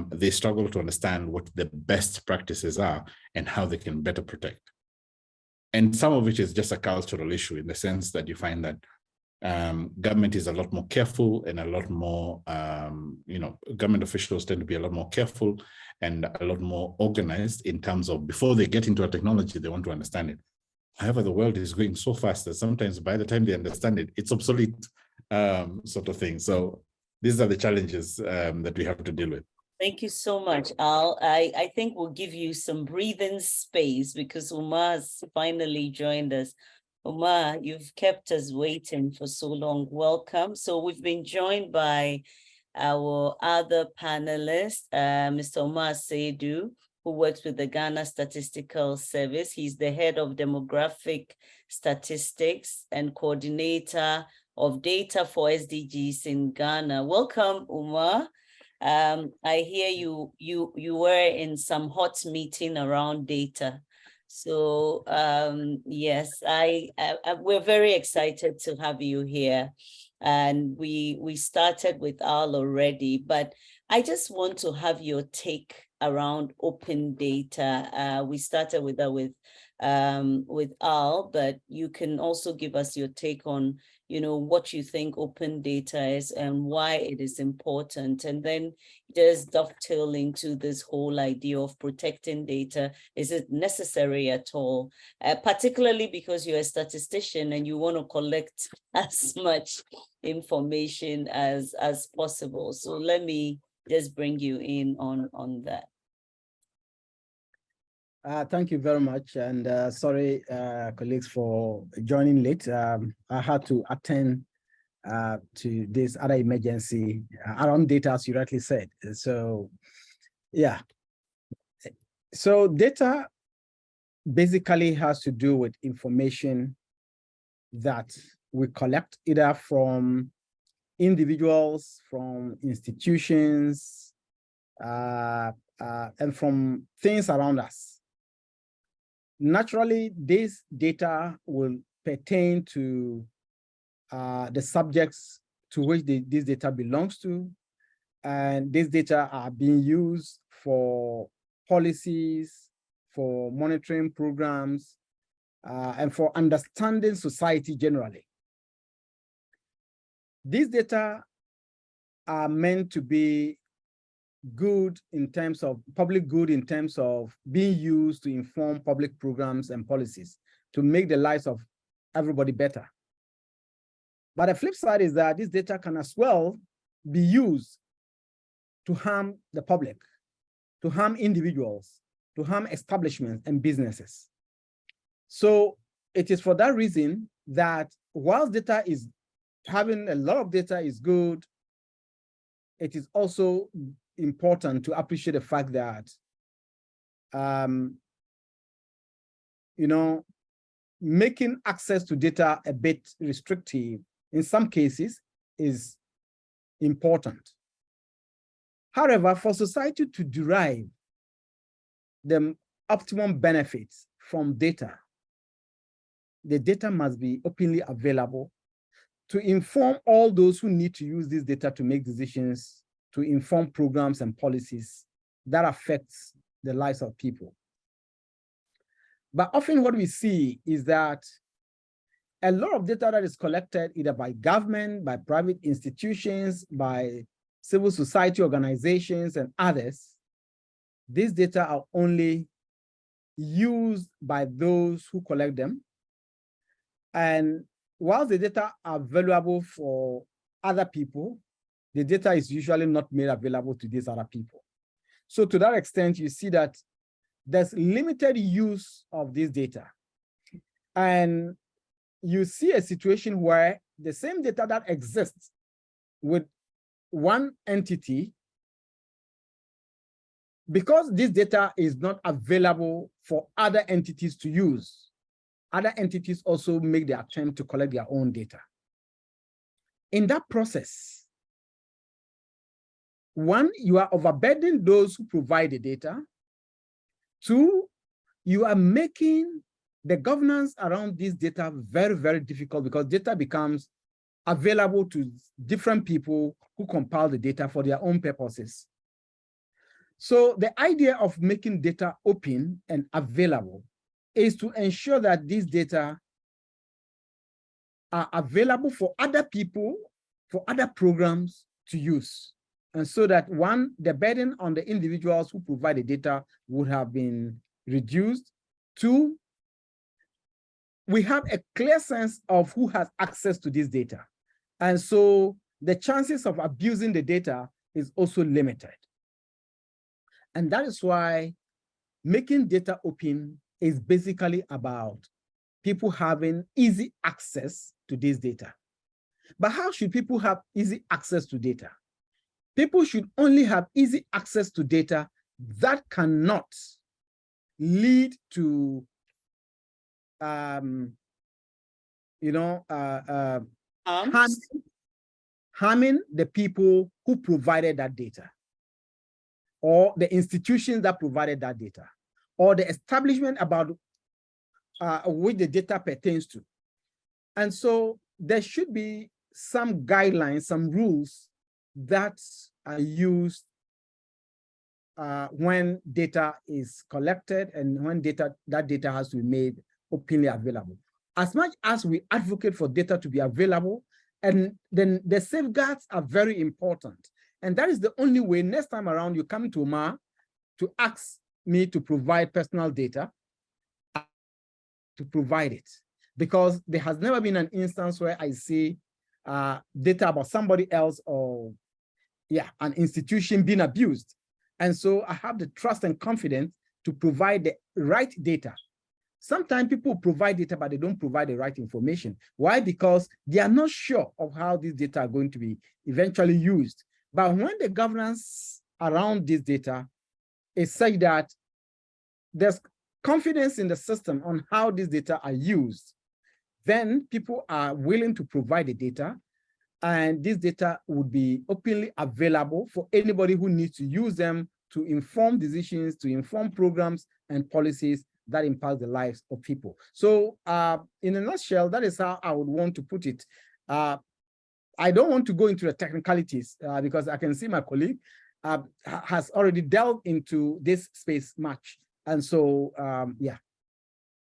they struggle to understand what the best practices are and how they can better protect. And some of it is just a cultural issue, in the sense that you find that government is a lot more careful, and a lot more, government officials tend to be a lot more careful and a lot more organized in terms of, before they get into a technology, they want to understand it. However, the world is going so fast that sometimes by the time they understand it, it's obsolete, sort of thing. So these are the challenges that we have to deal with. Thank you so much, Al. I think we'll give you some breathing space because Omar has finally joined us. Omar, you've kept us waiting for so long. Welcome. So we've been joined by our other panelist, Mr. Omar Seidu, who works with the Ghana Statistical Service. He's the head of demographic statistics and coordinator of data for SDGs in Ghana. Welcome, Omar. I hear you were in some hot meeting around data. So yes, we're very excited to have you here. And we started with Al already, but I just want to have your take around open data. We started with that with Al, but you can also give us your take on, what you think open data is and why it is important. And then just dovetail into this whole idea of protecting data. Is it necessary at all? Particularly because you're a statistician and you want to collect as much information as possible. So let me just bring you in on that. Thank you very much, and sorry, colleagues, for joining late. I had to attend to this other emergency around data, as you rightly said. So, yeah. So data basically has to do with information that we collect either from individuals, from institutions, and from things around us. Naturally, this data will pertain to the subjects to which this data belongs to, and these data are being used for policies, for monitoring programs, and for understanding society generally. These data are meant to be good in terms of public good, in terms of being used to inform public programs and policies to make the lives of everybody better. But the flip side is that this data can as well be used to harm the public, to harm individuals, to harm establishments and businesses. So it is for that reason that while data is, having a lot of data is good, it is also important to appreciate the fact that, making access to data a bit restrictive in some cases is important. However, for society to derive the optimum benefits from data, the data must be openly available to inform all those who need to use this data to make decisions, to inform programs and policies that affects the lives of people. But often what we see is that a lot of data that is collected either by government, by private institutions, by civil society organizations and others, these data are only used by those who collect them, And while the data are valuable for other people, the data is usually not made available to these other people. So to that extent, you see that there's limited use of this data. And you see a situation where the same data that exists with one entity, because this data is not available for other entities to use, other entities also make the attempt to collect their own data. In that process, one, you are overburdening those who provide the data. Two, you are making the governance around this data very, very difficult, because data becomes available to different people who compile the data for their own purposes. So the idea of making data open and available is to ensure that these data are available for other people, for other programs to use. And so that one, the burden on the individuals who provide the data would have been reduced. Two, we have a clear sense of who has access to this data. And so the chances of abusing the data is also limited. And that is why making data open is basically about people having easy access to this data. But how should people have easy access to data? People should only have easy access to data that cannot lead to harming the people who provided that data, or the institutions that provided that data, or the establishment about which the data pertains to. And so there should be some guidelines, some rules that are used when data is collected and when that data has to be made openly available. As much as we advocate for data to be available, and then the safeguards are very important. And that is the only way next time around you come to Omar to ask me to provide personal data, to provide it. Because there has never been an instance where I see data about somebody else or an institution being abused. And so I have the trust and confidence to provide the right data. Sometimes people provide data, but they don't provide the right information. Why? Because they are not sure of how these data are going to be eventually used. But when the governance around this data is such that there's confidence in the system on how these data are used, then people are willing to provide the data, and this data would be openly available for anybody who needs to use them to inform decisions, to inform programs and policies that impact the lives of people. So in a nutshell, that is how I would want to put it. I don't want to go into the technicalities because I can see my colleague has already delved into this space much. And so,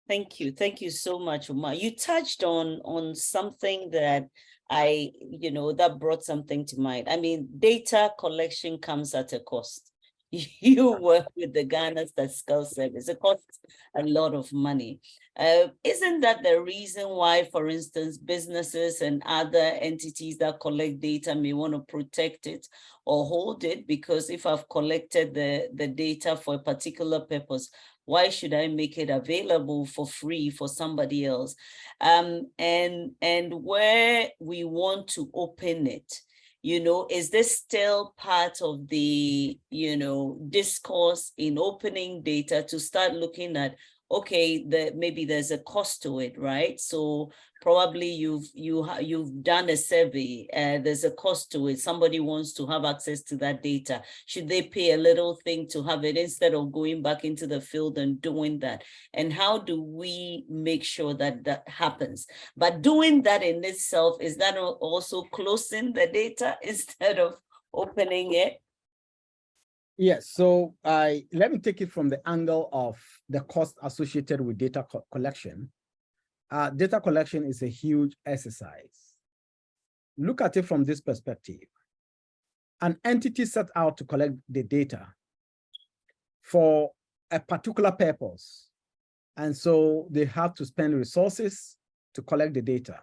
Thank you. Thank you so much, Omar. You touched on something that that brought something to mind. I mean, data collection comes at a cost. You work with the Ghana Statistical Service. It costs a lot of money. Isn't that the reason why, for instance, businesses and other entities that collect data may want to protect it or hold it? Because if I've collected the data for a particular purpose, why should I make it available for free for somebody else? And where we want to open it, is this still part of the, discourse in opening data to start looking at, okay, maybe there's a cost to it, right? So probably you've done a survey, there's a cost to it. Somebody wants to have access to that data. Should they pay a little thing to have it instead of going back into the field and doing that? And how do we make sure that that happens? But doing that in itself, is that also closing the data instead of opening it? Yes, so let me take it from the angle of the cost associated with data collection. Data collection is a huge exercise. Look at it from this perspective. An entity set out to collect the data for a particular purpose. And so they have to spend resources to collect the data.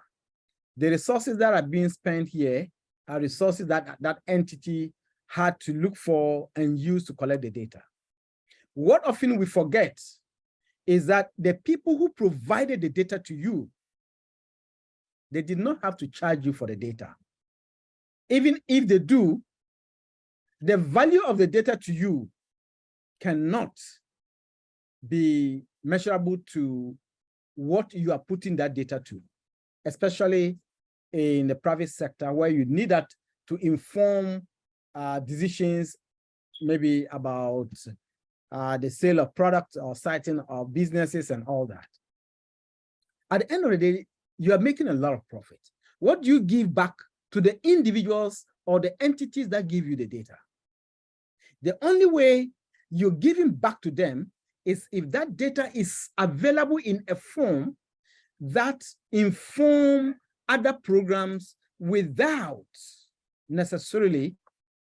The resources that are being spent here are resources that that entity had to look for and use to collect the data. What often we forget is that the people who provided the data to you, they did not have to charge you for the data. Even if they do, the value of the data to you cannot be measurable to what you are putting that data to, especially in the private sector where you need that to inform decisions maybe about the sale of products or citing of businesses and all that. At the end of the day, you are making a lot of profit. What do you give back to the individuals or the entities that give you the data? The only way you're giving back to them is if that data is available in a form that inform other programs without necessarily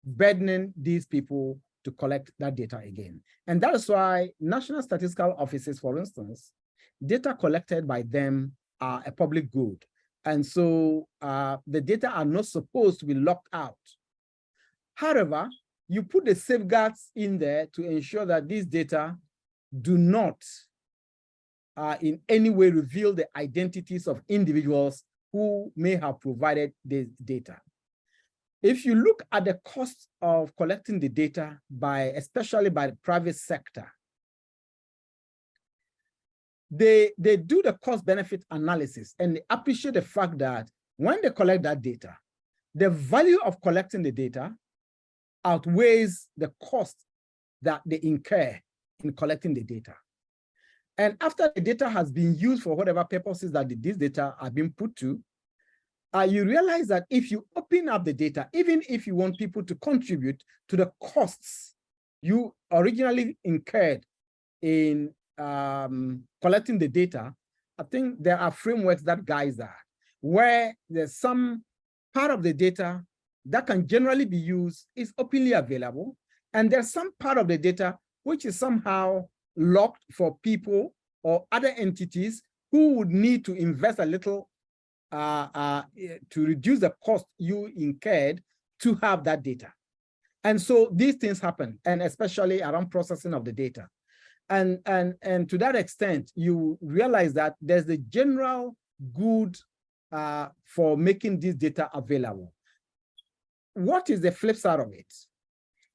burdening these people to collect that data again. And that is why national statistical offices, for instance, data collected by them are a public good. And so the data are not supposed to be locked out. However, you put the safeguards in there to ensure that these data do not in any way reveal the identities of individuals who may have provided this data. If you look at the cost of collecting the data especially by the private sector, they do the cost-benefit analysis and they appreciate the fact that when they collect that data, the value of collecting the data outweighs the cost that they incur in collecting the data. And after the data has been used for whatever purposes that these data are being put to, you realize that if you open up the data, even if you want people to contribute to the costs you originally incurred in collecting the data, I think there are frameworks that guide that, where there's some part of the data that can generally be used is openly available, and there's some part of the data which is somehow locked for people or other entities who would need to invest a little to reduce the cost you incurred to have that data. And so these things happen, and especially around processing of the data. And to that extent, you realize that there's the general good for making this data available. What is the flip side of it?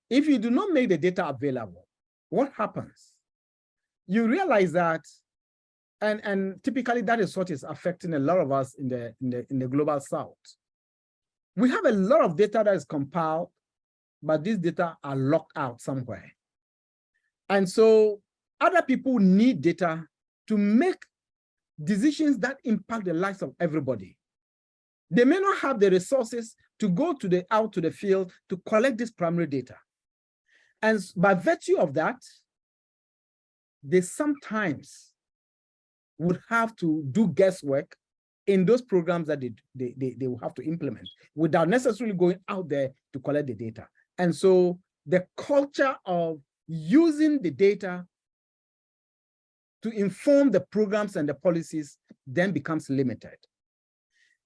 If you do not make the data available, what happens? You realize that, and typically that is what is affecting a lot of us in the global South. We have a lot of data that is compiled, but these data are locked out somewhere. And so other people need data to make decisions that impact the lives of everybody. They may not have the resources to go out to the field to collect this primary data. And by virtue of that, they sometimes would have to do guesswork in those programs that they will have to implement without necessarily going out there to collect the data. And so the culture of using the data to inform the programs and the policies then becomes limited.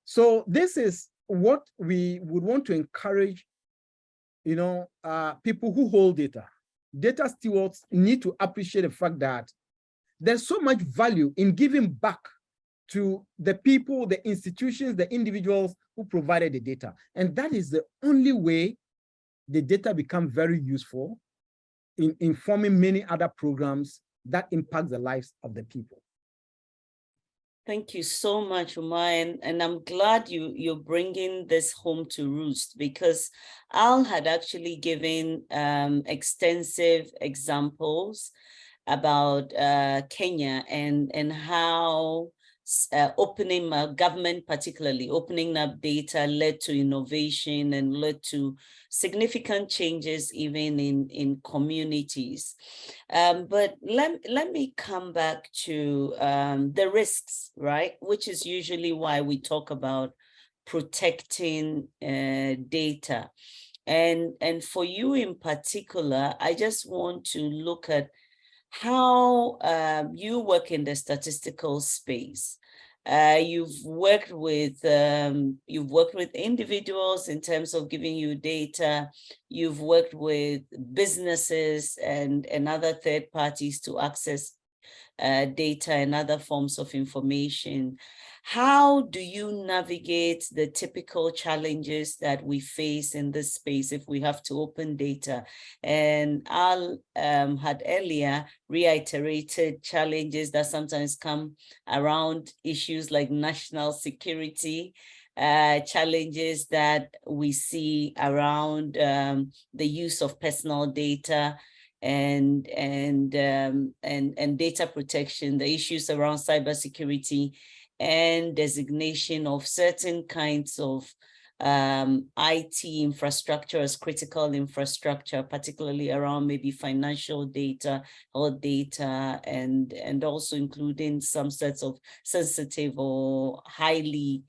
So this is what we would want to encourage, people who hold data. Data stewards need to appreciate the fact that there's so much value in giving back to the people, the institutions, the individuals who provided the data. And that is the only way the data become very useful in informing many other programs that impact the lives of the people. Thank you so much, Omar, and I'm glad you're bringing this home to roost, because Al had actually given extensive examples about Kenya and how opening government, particularly opening up data, led to innovation and led to significant changes even in communities. But let me come back to the risks, right? Which is usually why we talk about protecting data. And for you in particular, I just want to look at how you work in the statistical space. You've worked with individuals in terms of giving you data. You've worked with businesses and other third parties to access data and other forms of information. How do you navigate the typical challenges that we face in this space if we have to open data? And Al had earlier reiterated challenges that sometimes come around issues like national security, challenges that we see around the use of personal data, and data protection, the issues around cybersecurity, and designation of certain kinds of IT infrastructure as critical infrastructure, particularly around maybe financial data, health data, and also including some sets of sensitive or highly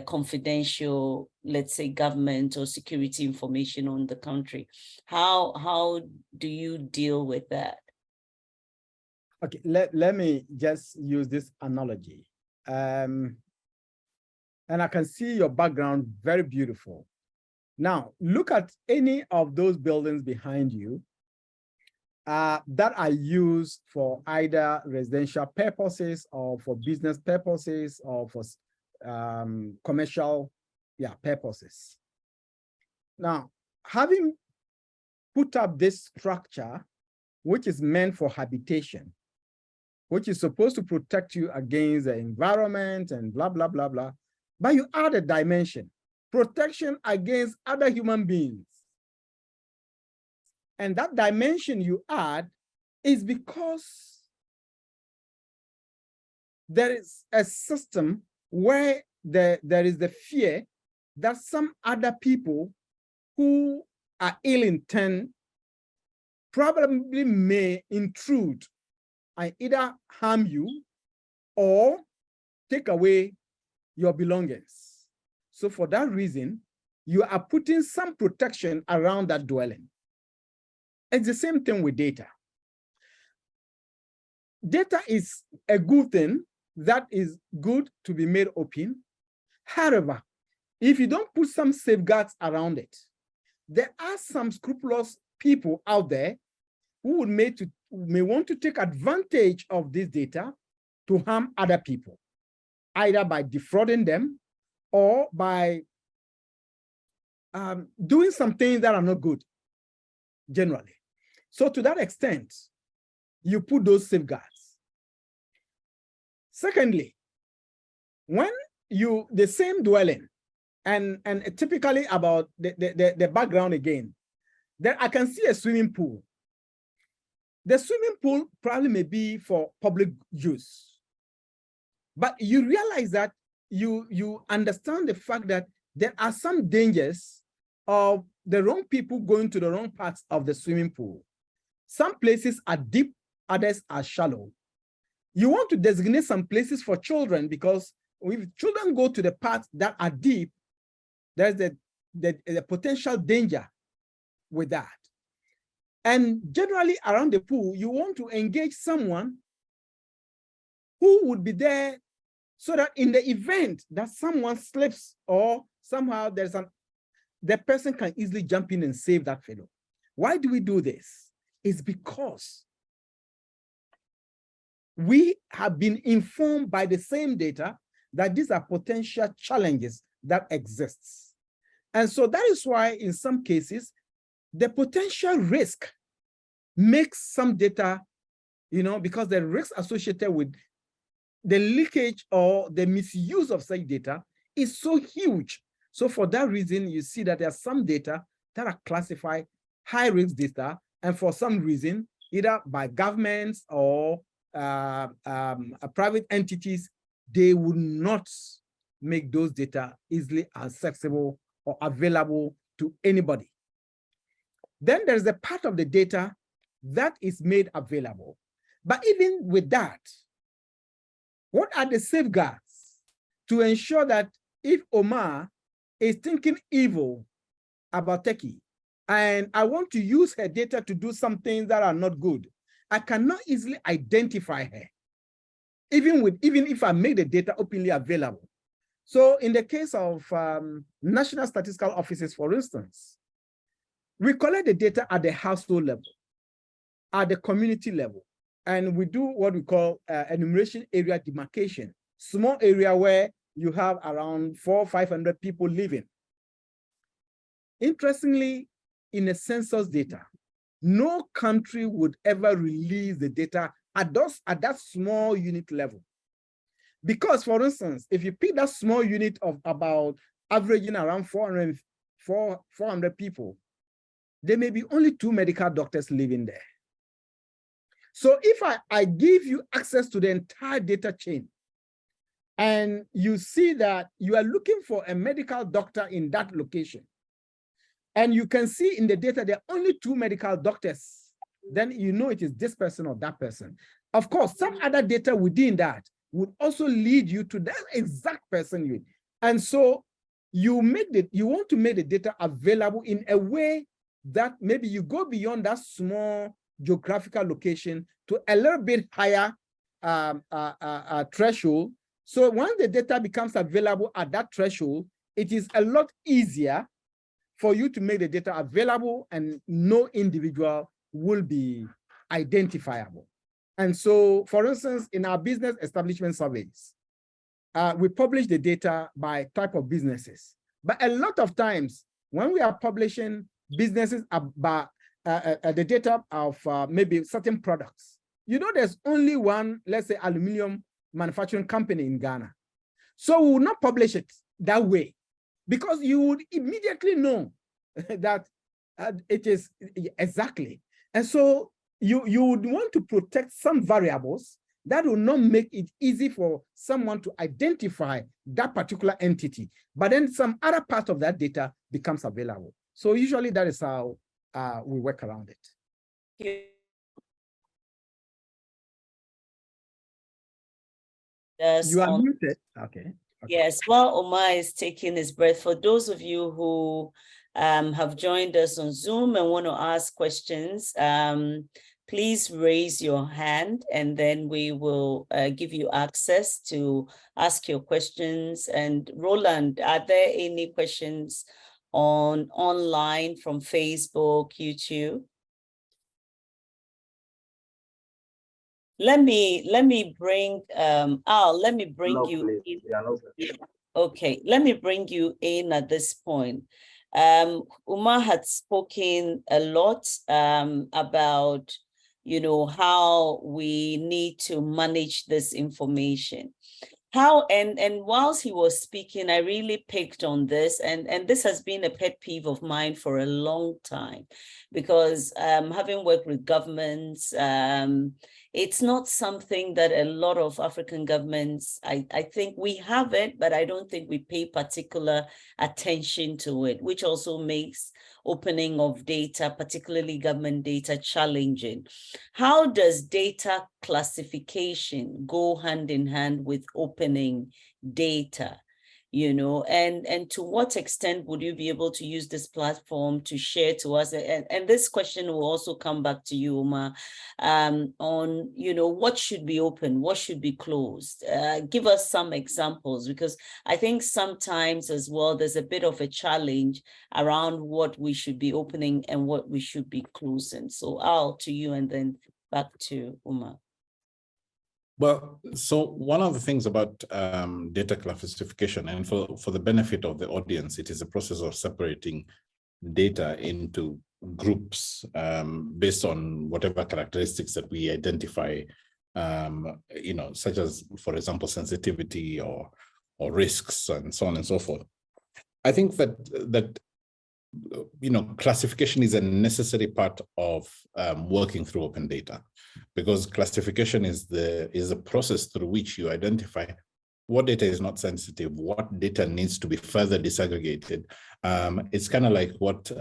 confidential, let's say, government or security information on the country. How do you deal with that? Okay, let me just use this analogy. And I can see your background, very beautiful. Now, look at any of those buildings behind you that are used for either residential purposes or for business purposes or for commercial purposes. Now, having put up this structure, which is meant for habitation, which is supposed to protect you against the environment and blah, blah, blah, blah. But you add a dimension, protection against other human beings. And that dimension you add is because there is a system where there is the fear that some other people who are ill intent probably may intrude and either harm you or take away your belongings. So for that reason, you are putting some protection around that dwelling. It's the same thing with data. Data is a good thing that is good to be made open. However, if you don't put some safeguards around it, there are some scrupulous people out there who may want to take advantage of this data to harm other people, either by defrauding them or by doing some things that are not good, generally. So to that extent, you put those safeguards. Secondly, when the same dwelling, and typically about the background again, then I can see a swimming pool. The swimming pool probably may be for public use, but you realize that you understand the fact that there are some dangers of the wrong people going to the wrong parts of the swimming pool. Some places are deep, others are shallow. You want to designate some places for children because if children go to the parts that are deep, there's the potential danger with that. And generally around the pool, you want to engage someone who would be there so that in the event that someone slips or somehow the person can easily jump in and save that fellow. Why do we do this? It's because we have been informed by the same data that these are potential challenges that exists. And so that is why in some cases, the potential risk makes some data, because the risk associated with the leakage or the misuse of such data is so huge. So for that reason, you see that there are some data that are classified high-risk data, and for some reason, either by governments or private entities, they would not make those data easily accessible or available to anybody. Then there's the part of the data that is made available. But even with that, what are the safeguards to ensure that if Omar is thinking evil about Teki, and I want to use her data to do some things that are not good, I cannot easily identify her. even if I make the data openly available. So in the case of national statistical offices, for instance, we collect the data at the household level, at the community level, and we do what we call enumeration area demarcation, small area where you have around 400 or 500 people living. Interestingly, in the census data, no country would ever release the data at that small unit level. Because, for instance, if you pick that small unit of about averaging around 400 people, there may be only 2 medical doctors living there. So if I give you access to the entire data chain, and you see that you are looking for a medical doctor in that location, and you can see in the data there are only 2 medical doctors, then you know it is this person or that person. Of course, some other data within that would also lead you to that exact person. And so you want to make the data available in a way that maybe you go beyond that small geographical location to a little bit higher threshold. So once the data becomes available at that threshold, it is a lot easier for you to make the data available, and no individual will be identifiable. And so, for instance, in our business establishment surveys, we publish the data by type of businesses. But a lot of times, when we are publishing businesses about the data of maybe certain products, you know, there's only one, let's say, aluminum manufacturing company in Ghana. So we will not publish it that way, because you would immediately know that it is exactly. And so you would want to protect some variables that will not make it easy for someone to identify that particular entity, but then some other part of that data becomes available. So usually that is how we work around it. Yes, you are muted. Okay. Yes, while Omar is taking his breath, for those of you who have joined us on Zoom and want to ask questions, please raise your hand, and then we will give you access to ask your questions. And Roland, are there any questions online from Facebook, YouTube? Let me bring Al, let me bring you in. Okay, let me bring you in at this point. Umar had spoken a lot about, you know, how we need to manage this information. And whilst he was speaking, I really picked on this, and this has been a pet peeve of mine for a long time, because having worked with governments, it's not something that a lot of African governments, I think we have it, but I don't think we pay particular attention to it, which also makes opening of data, particularly government data, challenging. How does data classification go hand in hand with opening data? You know, and to what extent would you be able to use this platform to share to us? And this question will also come back to you, Omar, on, you know, what should be open, what should be closed? Give us some examples, because I think sometimes as well, there's a bit of a challenge around what we should be opening and what we should be closing. So Al, to you, and then back to Omar. Well, so one of the things about data classification, and for the benefit of the audience, it is a process of separating data into groups based on whatever characteristics that we identify, you know, such as, for example, sensitivity or risks and so on and so forth. I think that you know, classification is a necessary part of working through open data, because classification is the process through which you identify what data is not sensitive, what data needs to be further disaggregated. It's kind of like what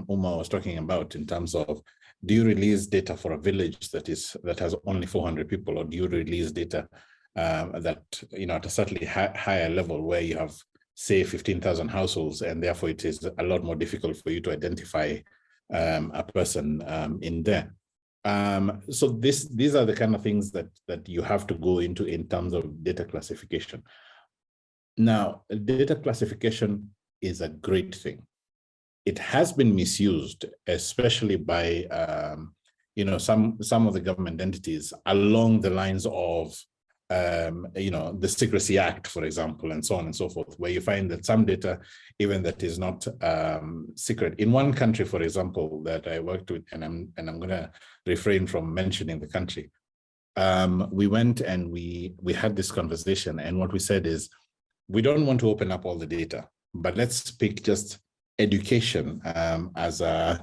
Omar was talking about in terms of, do you release data for a village that has only 400 people, or do you release data that, you know, at a slightly higher level where you have, say, 15,000 households, and therefore it is a lot more difficult for you to identify a person in there. So these are the kind of things that you have to go into in terms of data classification. Now, data classification is a great thing. It has been misused, especially by some of the government entities along the lines of the Secrecy Act, for example, and so on and so forth, where you find that some data, even that is not secret. In one country, for example, that I worked with, and I'm going to refrain from mentioning the country, we went and we had this conversation, and what we said is, we don't want to open up all the data, but let's pick just education as an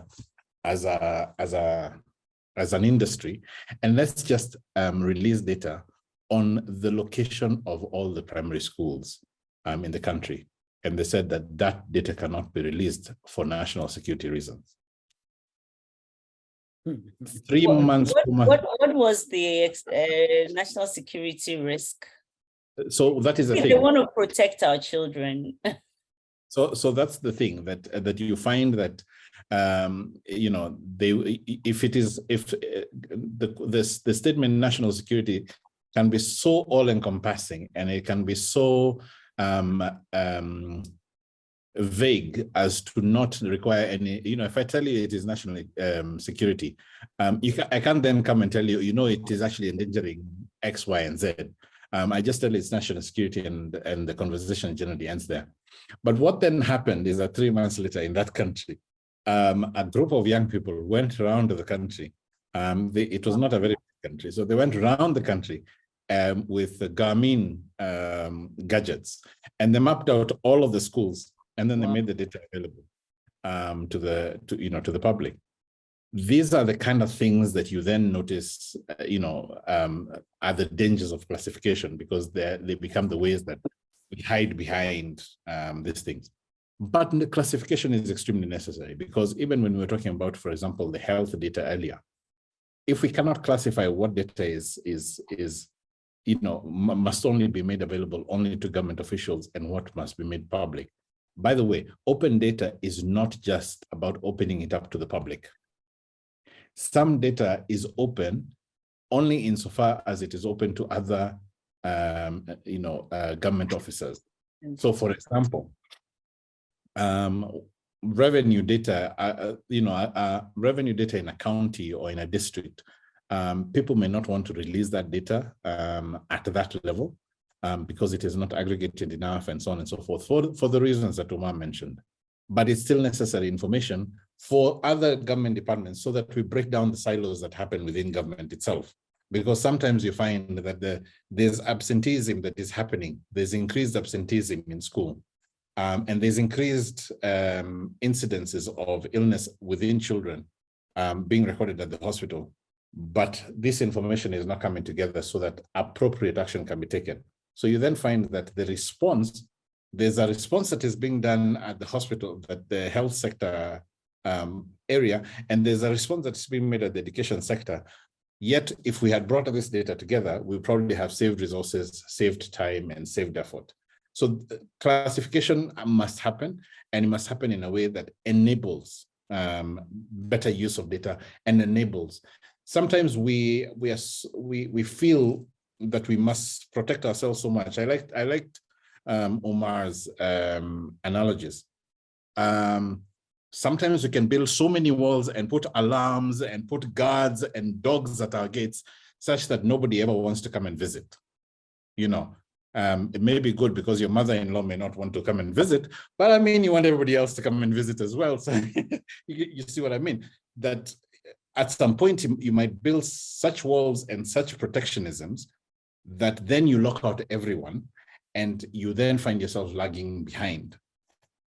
industry, and let's just release data on the location of all the primary schools in the country. And they said that that data cannot be released for national security reasons. 3 months. What was the national security risk? So that is the thing. They want to protect our children. So that's the thing that you find that the statement national security can be so all-encompassing, and it can be so vague as to not require any, if I tell you it is national security, I can't then come and tell you, it is actually endangering X, Y, and Z. I just tell you it's national security, and the conversation generally ends there. But what then happened is that 3 months later in that country, a group of young people went around the country. It was not a very big country, so they went around the country with Garmin gadgets, and they mapped out all of the schools, and then they made the data available to the public. These are the kind of things that you then notice, are the dangers of classification, because they become the ways that we hide behind these things. But the classification is extremely necessary, because even when we were talking about, for example, the health data earlier, if we cannot classify what data must only be made available only to government officials and what must be made public. By the way, open data is not just about opening it up to the public. Some data is open only insofar as it is open to other government officers. So, for example, revenue data, revenue data in a county or in a district, people may not want to release that data at that level because it is not aggregated enough, and so on and so forth, for the reasons that Omar mentioned. But it's still necessary information for other government departments, so that we break down the silos that happen within government itself. Because sometimes you find that there's absenteeism that is happening. There's increased absenteeism in school, and there's increased incidences of illness within children being recorded at the hospital. But this information is not coming together so that appropriate action can be taken. So you then find that there's a response that is being done at the hospital, that the health sector area, and there's a response that's being made at the education sector. Yet, if we had brought this data together, we probably have saved resources, saved time, and saved effort. So classification must happen, and it must happen in a way that enables better use of data and enables. Sometimes we feel that we must protect ourselves so much. I liked Omar's analogies. Sometimes we can build so many walls and put alarms and put guards and dogs at our gates such that nobody ever wants to come and visit. It may be good because your mother-in-law may not want to come and visit, but I mean, you want everybody else to come and visit as well. So you see what I mean? That at some point you might build such walls and such protectionisms that then you lock out everyone, and you then find yourself lagging behind.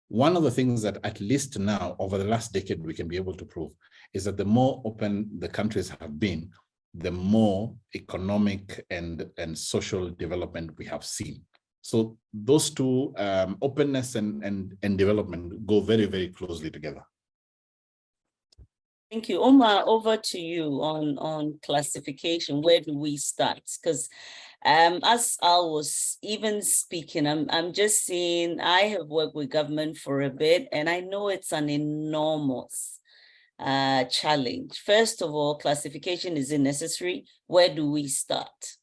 One of the things that at least now, over the last decade, we can be able to prove is that the more open the countries have been, the more economic and social development we have seen. So those two, openness and development, go very, very closely together. Thank you. Omar, over to you on classification. Where do we start? Because as I was even speaking, I'm just seeing, I have worked with government for a bit, and I know it's an enormous challenge? First of all, classification is necessary. Where do we start?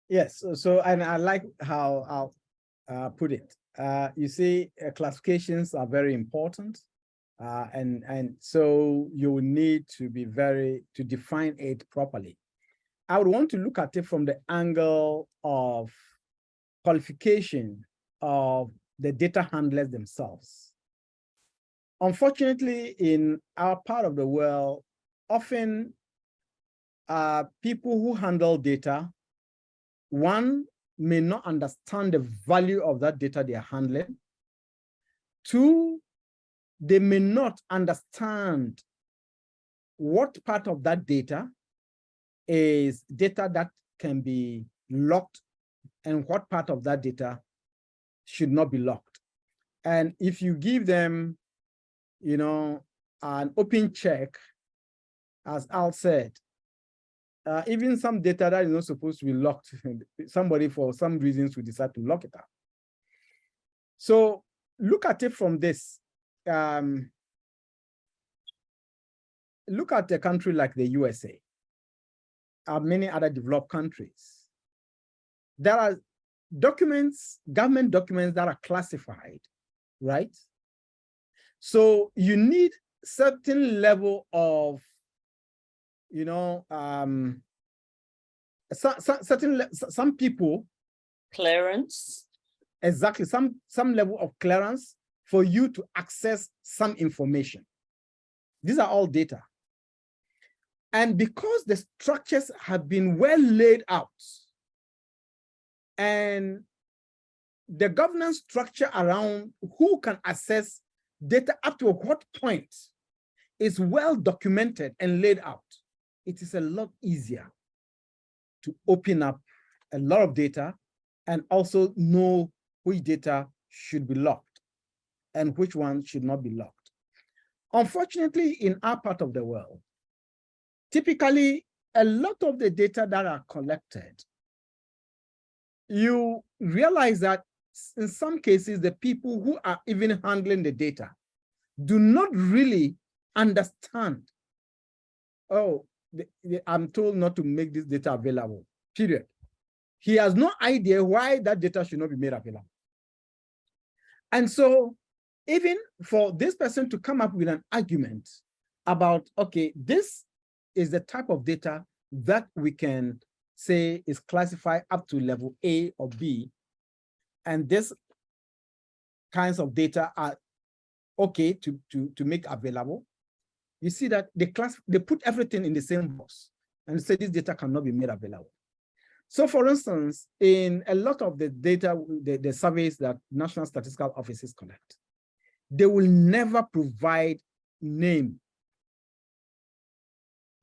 Yes, and I like how I'll put it. You see, classifications are very important. And so you will need to to define it properly. I would want to look at it from the angle of qualification of the data handlers themselves. Unfortunately, in our part of the world, often people who handle data, one, may not understand the value of that data they are handling. Two, they may not understand what part of that data is data that can be locked and what part of that data should not be locked. And if you give them, an open check, as Al said, even some data that is not supposed to be locked, somebody for some reasons will decide to lock it up. So look at it from this. Look at a country like the USA, many other developed countries. There are documents, government documents that are classified, right? So you need certain level of, some people. Clearance. Exactly, some level of clearance for you to access some information. These are all data. And because the structures have been well laid out and the governance structure around who can access data up to what point is well documented and laid out, it is a lot easier to open up a lot of data and also know which data should be locked and which one should not be locked. Unfortunately, in our part of the world, typically, a lot of the data that are collected, you realize that in some cases, the people who are even handling the data do not really understand, I'm told not to make this data available, period. He has no idea why that data should not be made available. And so even for this person to come up with an argument about, okay, this is the type of data that we can say is classified up to level A or B, and this kinds of data are okay to make available. You see that they put everything in the same box and say this data cannot be made available. So for instance, in a lot of the data, the surveys that National Statistical Offices collect, they will never provide name.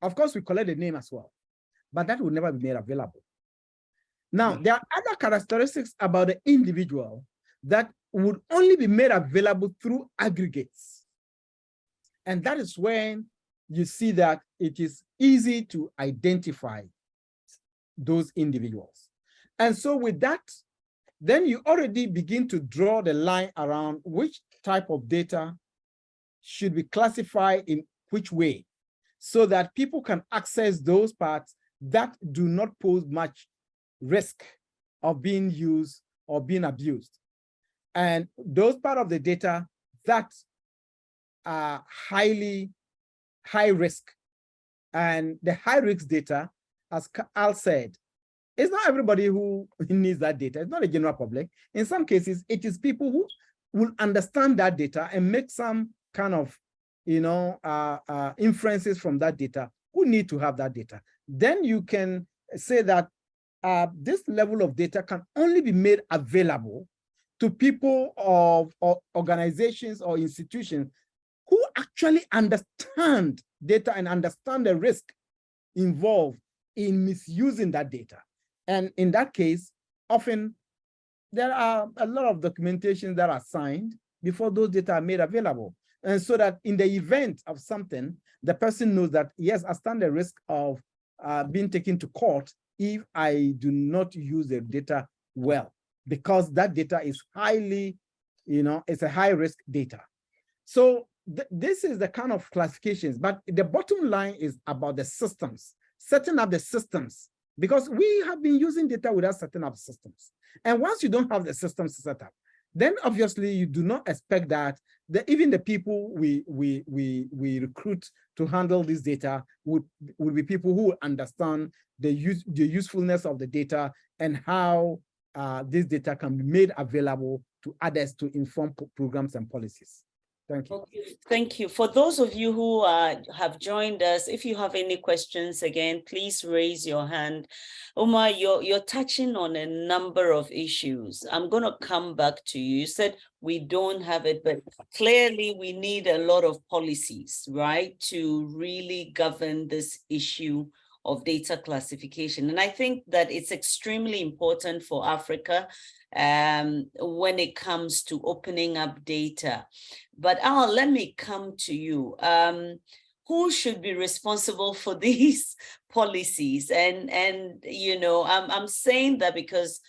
Of course, we collect the name as well, but that will never be made available. Now, there are other characteristics about the individual that would only be made available through aggregates. And that is when you see that it is easy to identify those individuals. And so with that, then you already begin to draw the line around which type of data should be classified in which way, so that people can access those parts that do not pose much risk of being used or being abused. And those part of the data that are high risk. And the high risk data, as Al said, it's not everybody who needs that data. It's not a general public. In some cases, it is people who will understand that data and make some kind of, inferences from that data who need to have that data. Then you can say that this level of data can only be made available to people or organizations or institutions who actually understand data and understand the risk involved in misusing that data. And in that case, often there are a lot of documentation that are signed before those data are made available. And so that in the event of something, the person knows that, yes, I stand the risk of being taken to court if I do not use the data well, because that data is highly, it's a high risk data. So this is the kind of classifications, but the bottom line is about the systems, setting up the systems, because we have been using data without setting up systems. And once you don't have the systems set up, then obviously you do not expect that even the people we recruit to handle this data would be people who understand the usefulness of the data and how this data can be made available to others to inform programs and policies. Thank you. Okay, thank you. For those of you who have joined us, if you have any questions, again, please raise your hand. Omar, you're touching on a number of issues. I'm going to come back to you. You said we don't have it, but clearly we need a lot of policies, right, to really govern this issue of data classification. And I think that it's extremely important for Africa when it comes to opening up data. But Al, let me come to you. Who should be responsible for these policies? And you know, I'm saying that because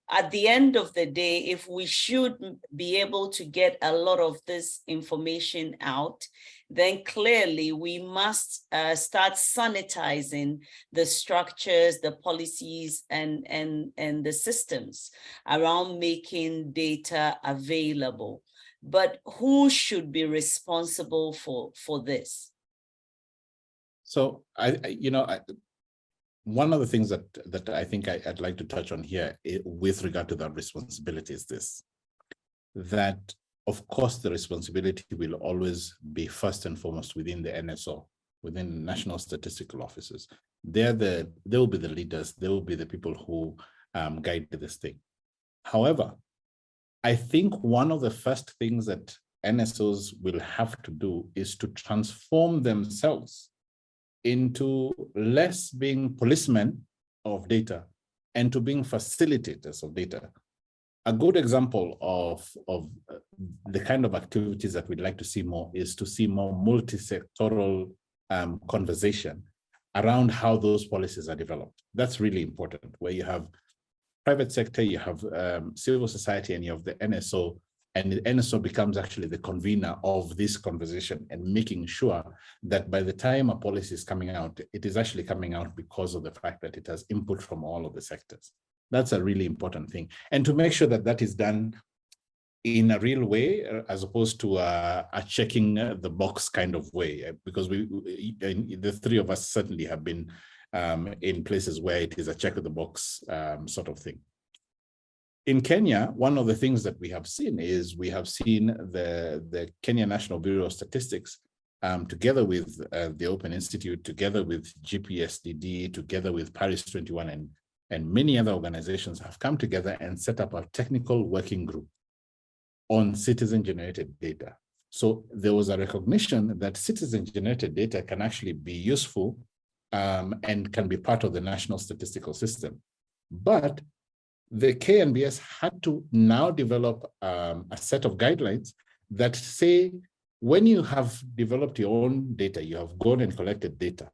at the end of the day, if we should be able to get a lot of this information out, then clearly we must start sanitizing the structures, the policies, and the systems around making data available. But who should be responsible for this? So one of the things that I think I'd like to touch on here with regard to that responsibility is this, that of course the responsibility will always be first and foremost within the NSO, within the National Statistical Offices. They will be the leaders, they will be the people who guide this thing. However, I think one of the first things that NSOs will have to do is to transform themselves into less being policemen of data and to being facilitators of data. A good example of the kind of activities that we'd like to see more is to see more multi-sectoral conversation around how those policies are developed. That's really important, where you have private sector, you have civil society, and you have the NSO, and the NSO becomes actually the convener of this conversation and making sure that by the time a policy is coming out, it is actually coming out because of the fact that it has input from all of the sectors. That's a really important thing. And to make sure that that is done in a real way, as opposed to a checking the box kind of way, because the three of us certainly have been in places where it is a check of the box sort of thing. In Kenya, one of the things that we have seen is we have seen the Kenya National Bureau of Statistics, together with the Open Institute, together with GPSDD, together with Paris 21, and many other organizations have come together and set up a technical working group on citizen-generated data. So there was a recognition that citizen-generated data can actually be useful and can be part of the national statistical system. But the KNBS had to now develop a set of guidelines that say, when you have developed your own data, you have gone and collected data,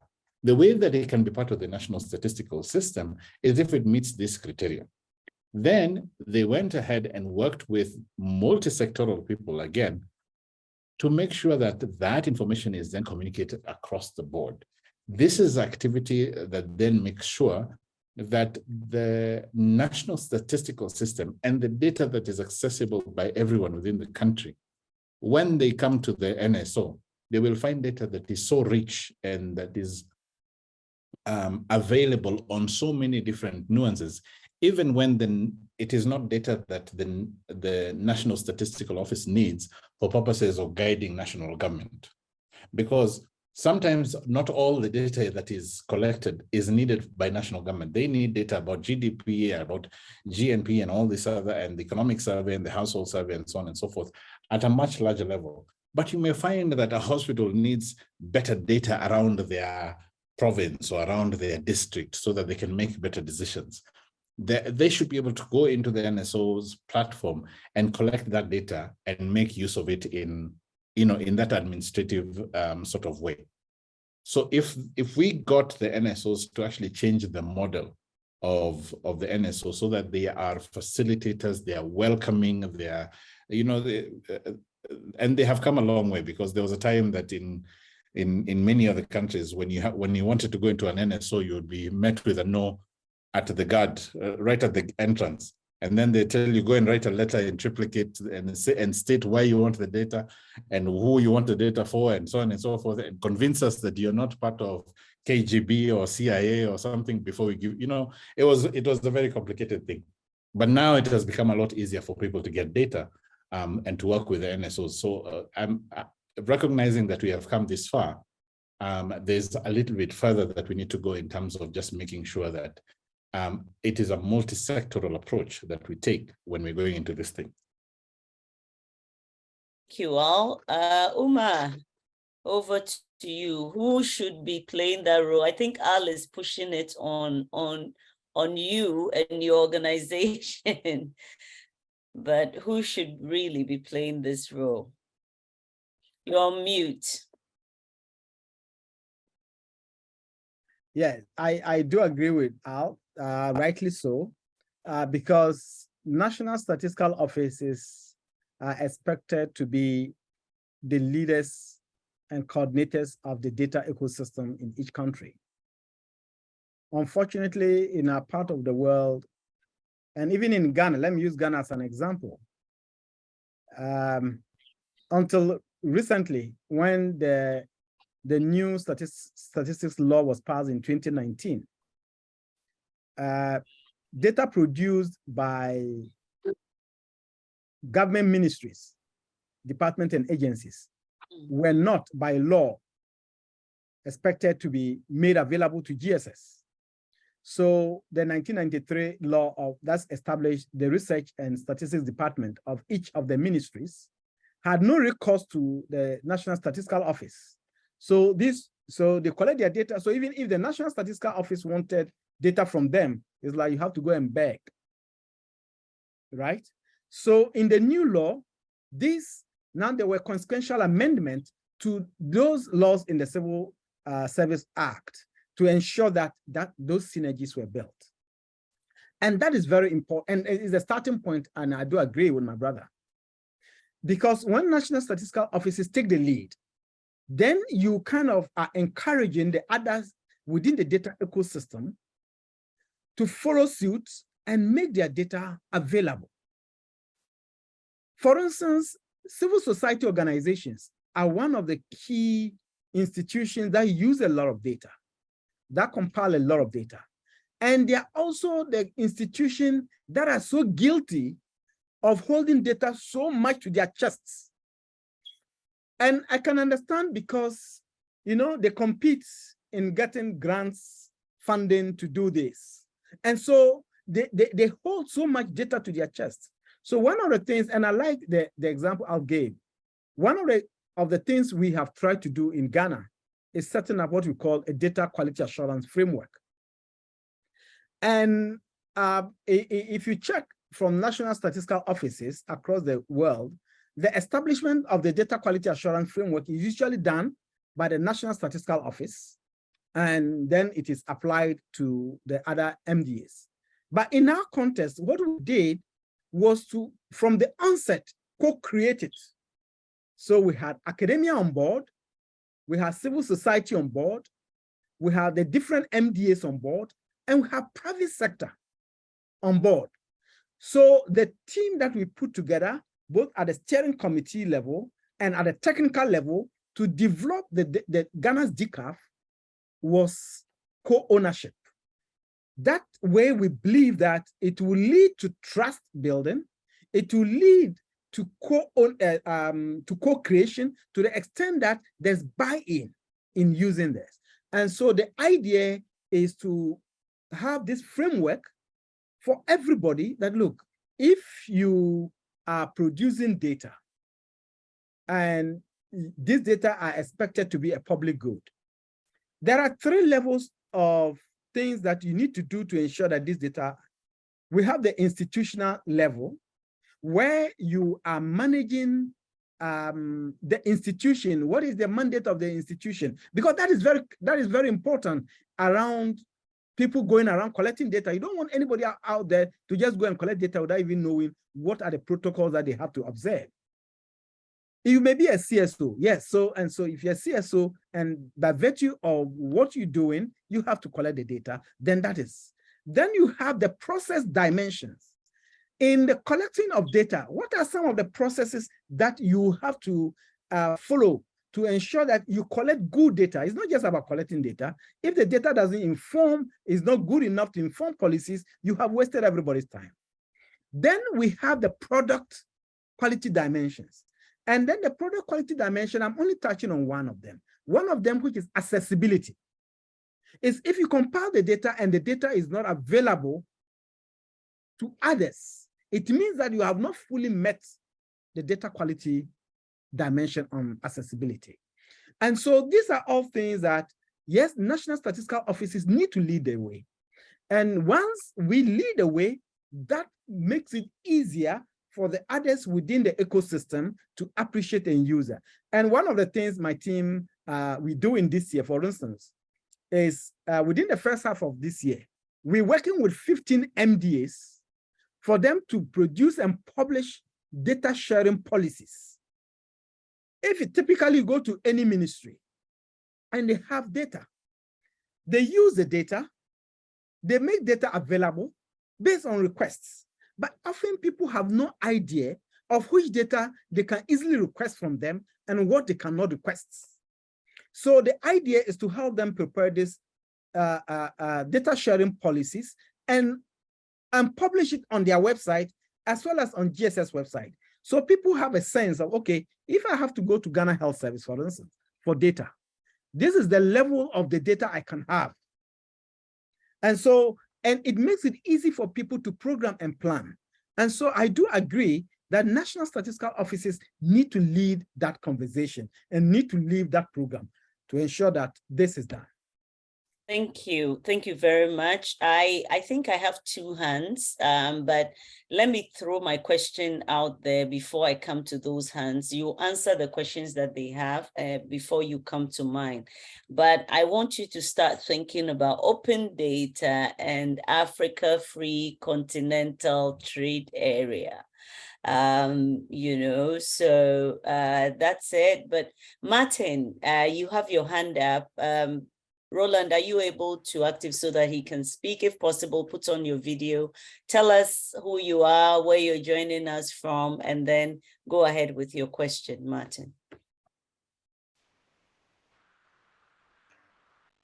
the way that it can be part of the national statistical system is if it meets this criteria. Then they went ahead and worked with multi-sectoral people again to make sure that that information is then communicated across the board. This is activity that then makes sure that the national statistical system and the data that is accessible by everyone within the country, when they come to the NSO, they will find data that is so rich and that is available on so many different nuances, even when it is not data that the National Statistical Office needs for purposes of guiding national government. Because sometimes not all the data that is collected is needed by national government. They need data about GDP, about GNP, and all this other, and the economic survey and the household survey and so on and so forth at a much larger level. But you may find that a hospital needs better data around their province or around their district so that they can make better decisions. They should be able to go into the NSO's platform and collect that data and make use of it in that administrative sort of way. So if we got the NSOs to actually change the model of the NSO so that they are facilitators, they are welcoming, they are, and they have come a long way, because there was a time that in many other countries, when you wanted to go into an NSO, you would be met with a no at the guard, right at the entrance. And then they tell you, go and write a letter in triplicate and state why you want the data and who you want the data for, and so on and so forth, and convince us that you're not part of KGB or CIA or something before we give, it was a very complicated thing. But now it has become a lot easier for people to get data and to work with the NSOs. So I'm recognizing that we have come this far. There's a little bit further that we need to go in terms of just making sure that it is a multi-sectoral approach that we take when we're going into this thing. Thank you all. Umar, over to you. Who should be playing that role? I think Al is pushing it on you and your organization, but who should really be playing this role? You're on mute. Yeah, I do agree with Al, rightly so, because national statistical offices are expected to be the leaders and coordinators of the data ecosystem in each country. Unfortunately, in our part of the world, and even in Ghana, let me use Ghana as an example. Until recently, when the new statistics law was passed in 2019, data produced by government ministries, departments, and agencies were not by law expected to be made available to GSS. So the 1993 law that's established the research and statistics department of each of the ministries had no recourse to the National Statistical Office. So they collect their data. So even if the National Statistical Office wanted data from them, it's like you have to go and beg, right? So in the new law, now there were consequential amendments to those laws in the Civil Service Act to ensure that those synergies were built. And that is very important, and it is a starting point, and I do agree with my brother. Because when national statistical offices take the lead, then you kind of are encouraging the others within the data ecosystem to follow suit and make their data available. For instance, civil society organizations are one of the key institutions that use a lot of data, that compile a lot of data. And they are also the institutions that are so guilty of holding data so much to their chests. And I can understand because, they compete in getting grants, funding to do this. And so they hold so much data to their chest. So one of the things, and I like the example Al gave, one of the things we have tried to do in Ghana is setting up what we call a data quality assurance framework. And if you check from national statistical offices across the world, the establishment of the data quality assurance framework is usually done by the National Statistical Office, and then it is applied to the other MDAs. But in our context, what we did was to, from the onset, co-create it. So we had academia on board, we had civil society on board, we had the different MDAs on board, and we have private sector on board. So the team that we put together, both at the steering committee level and at the technical level to develop the Ghana's DCAF was co-ownership. That way we believe that it will lead to trust building, it will lead to co-creation to the extent that there's buy-in in using this. And so the idea is to have this framework for everybody that, look, if you are producing data and these data are expected to be a public good, there are 3 levels of things that you need to do to ensure that this data, we have the institutional level where you are managing the institution. What is the mandate of the institution? Because that is very important around people going around collecting data. You don't want anybody out there to just go and collect data without even knowing what are the protocols that they have to observe. You may be a CSO, yes. So if you're a CSO and by virtue of what you're doing, you have to collect the data, then that is. Then you have the process dimensions. In the collecting of data, what are some of the processes that you have to follow to ensure that you collect good data? It's not just about collecting data. If the data doesn't inform, is not good enough to inform policies, you have wasted everybody's time. Then we have the product quality dimensions. And then the product quality dimension, I'm only touching on one of them. One of them, which is accessibility, is if you compile the data and the data is not available to others, it means that you have not fully met the data quality dimension on accessibility. And so these are all things that, yes, national statistical offices need to lead the way. And once we lead the way, that makes it easier for the others within the ecosystem to appreciate and use it. And one of the things my team, we do in this year, for instance, is within the first half of this year, we're working with 15 MDAs for them to produce and publish data sharing policies. If you typically go to any ministry and they have data, they use the data, they make data available based on requests. But often people have no idea of which data they can easily request from them and what they cannot request. So the idea is to help them prepare this data sharing policies and publish it on their website as well as on GSS website. So people have a sense of, okay, if I have to go to Ghana Health Service, for instance, for data, this is the level of the data I can have. And so, and it makes it easy for people to program and plan. And so I do agree that national statistical offices need to lead that conversation and need to lead that program to ensure that this is done. Thank you. Thank you very much. I think I have two hands, but let me throw my question out there before I come to those hands. You answer the questions that they have before you come to mine. But I want you to start thinking about open data and Africa Free Continental Trade Area. You know, so that's it. But Martin, you have your hand up. Roland, are you able to active so that he can speak? If possible, put on your video. Tell us who you are, where you're joining us from, and then go ahead with your question, Martin.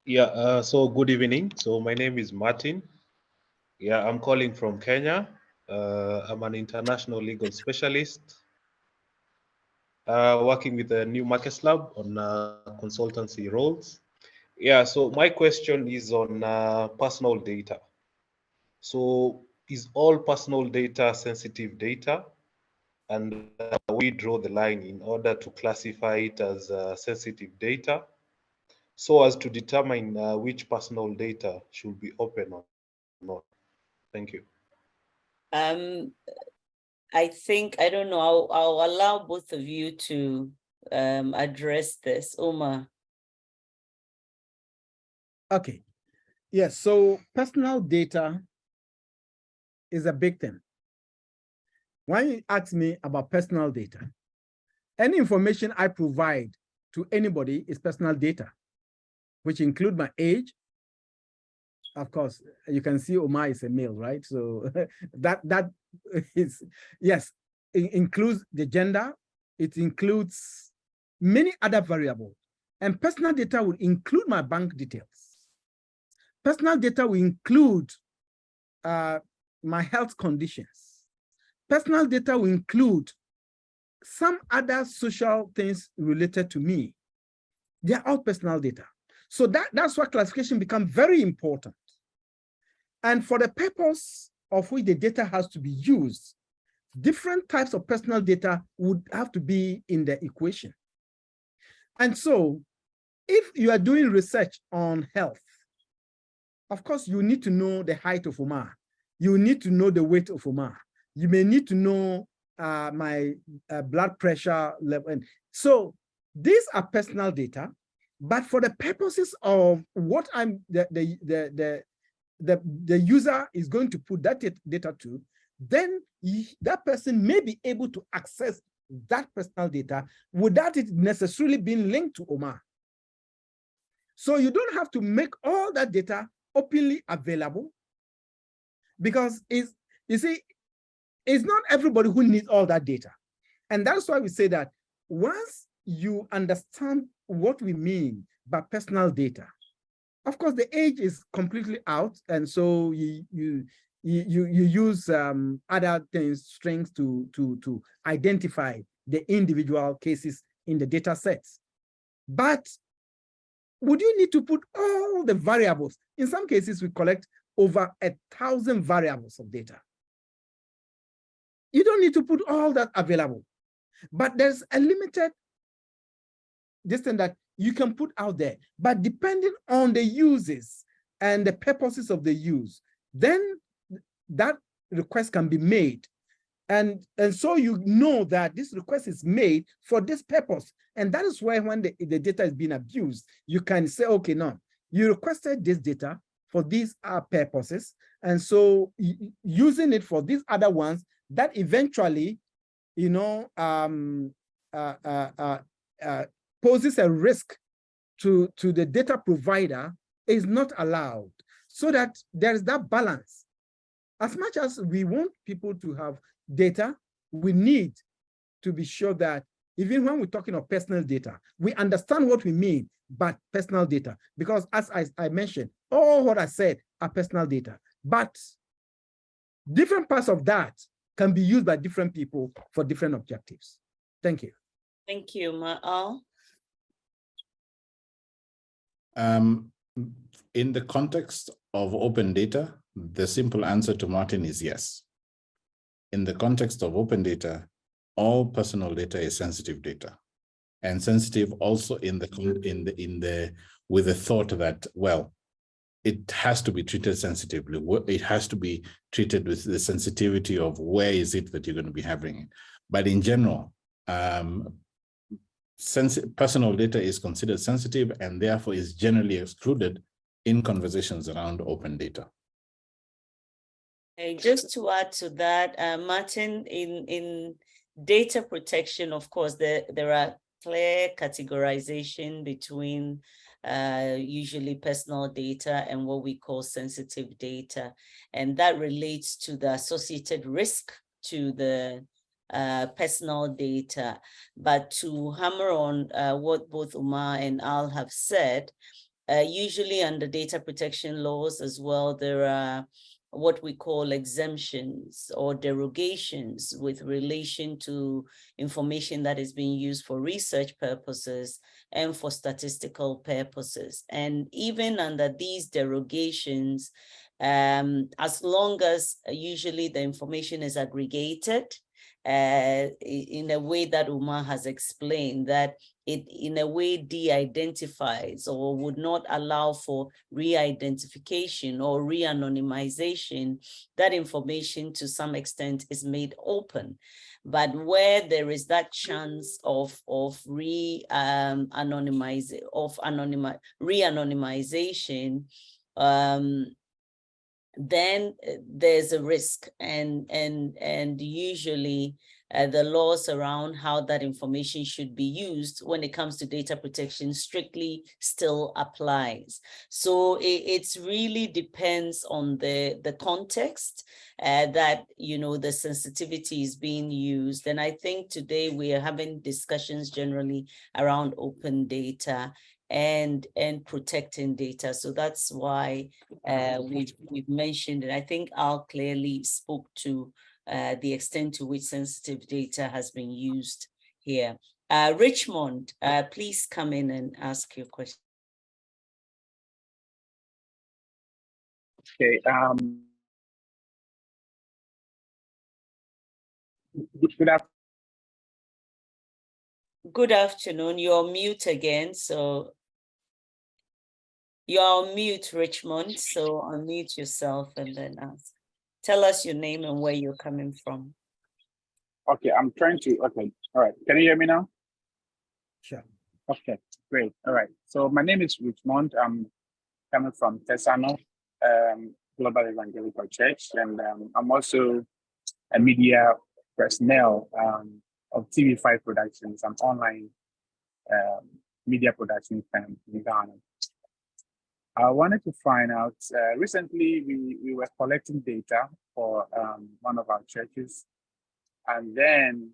Yeah, so good evening. So my name is Martin. Yeah, I'm calling from Kenya. I'm an international legal specialist working with the New Markets Lab on consultancy roles. Yeah, so my question is on personal data. So is all personal data sensitive data? And we draw the line in order to classify it as sensitive data so as to determine which personal data should be open or not. Thank you. I think, I don't know, I'll allow both of you to address this. Omar. Okay. Yes, so personal data is a big thing. When you ask me about personal data, any information I provide to anybody is personal data, which include my age. Of course, you can see Omar is a male, right? So that is, yes, it includes the gender. It includes many other variables. And personal data will include my bank details. Personal data will include my health conditions. Personal data will include some other social things related to me. They're all personal data. So that's why classification becomes very important. And for the purpose of which the data has to be used, different types of personal data would have to be in the equation. And so if you are doing research on health, of course, you need to know the height of Omar. You need to know the weight of Omar. You may need to know my blood pressure level. So these are personal data, but for the purposes of what the user is going to put that data to, then that person may be able to access that personal data without it necessarily being linked to Omar. So you don't have to make all that data openly available, because you see, it's not everybody who needs all that data. And that's why we say that once you understand what we mean by personal data, of course, the age is completely out. And so you use other strings to identify the individual cases in the data sets. But would you need to put all the variables? In some cases, we collect over 1,000 variables of data. You don't need to put all that available, but there's a limited distance that you can put out there. But depending on the uses and the purposes of the use, then that request can be made. And so you know that this request is made for this purpose. And that is why when the data is being abused, you can say, okay, no, you requested this data for these purposes. And so using it for these other ones, that eventually, you know, poses a risk to the data provider is not allowed, so that there is that balance. As much as we want people to have data, we need to be sure that even when we're talking of personal data, we understand what we mean by personal data, because as I mentioned, all what I said are personal data, but different parts of that can be used by different people for different objectives. Thank you. Thank you, Ma'al. In the context of open data, the simple answer to Martin is yes. In the context of open data, all personal data is sensitive data, and sensitive also with the thought that, well, it has to be treated sensitively. It has to be treated with the sensitivity of where is it that you're going to be having it. But in general, personal data is considered sensitive and therefore is generally excluded in conversations around open data. Just to add to that, Martin, in data protection, of course, there are clear categorization between usually personal data and what we call sensitive data. And that relates to the associated risk to the personal data. But to hammer on what both Omar and Al have said, usually under data protection laws as well, there are what we call exemptions or derogations with relation to information that is being used for research purposes and for statistical purposes. And even under these derogations, as long as usually the information is aggregated in a way that Omar has explained, that it in a way de-identifies or would not allow for re-identification or re-anonymization, that information to some extent is made open. But where there is that chance of re-anonymization, then there's a risk, and usually the laws around how that information should be used when it comes to data protection strictly still applies. So it really depends on the context that, you know, the sensitivity is being used. And I think today we are having discussions generally around open data and protecting data. So that's why we've mentioned it. I think Al clearly spoke to the extent to which sensitive data has been used here. Richmond, please come in and ask your question. Okay. Good afternoon. You're on mute again, so you're on mute, Richmond. So unmute yourself and then ask. Tell us your name and where you're coming from. Okay, I'm trying to, okay, all right. Can you hear me now? Sure. Okay, great, all right. So my name is Richmond. I'm coming from Tesano, Global Evangelical Church, and I'm also a media personnel TV5 Productions, an online media production firm in Ghana. I wanted to find out, recently we were collecting data for one of our churches, and then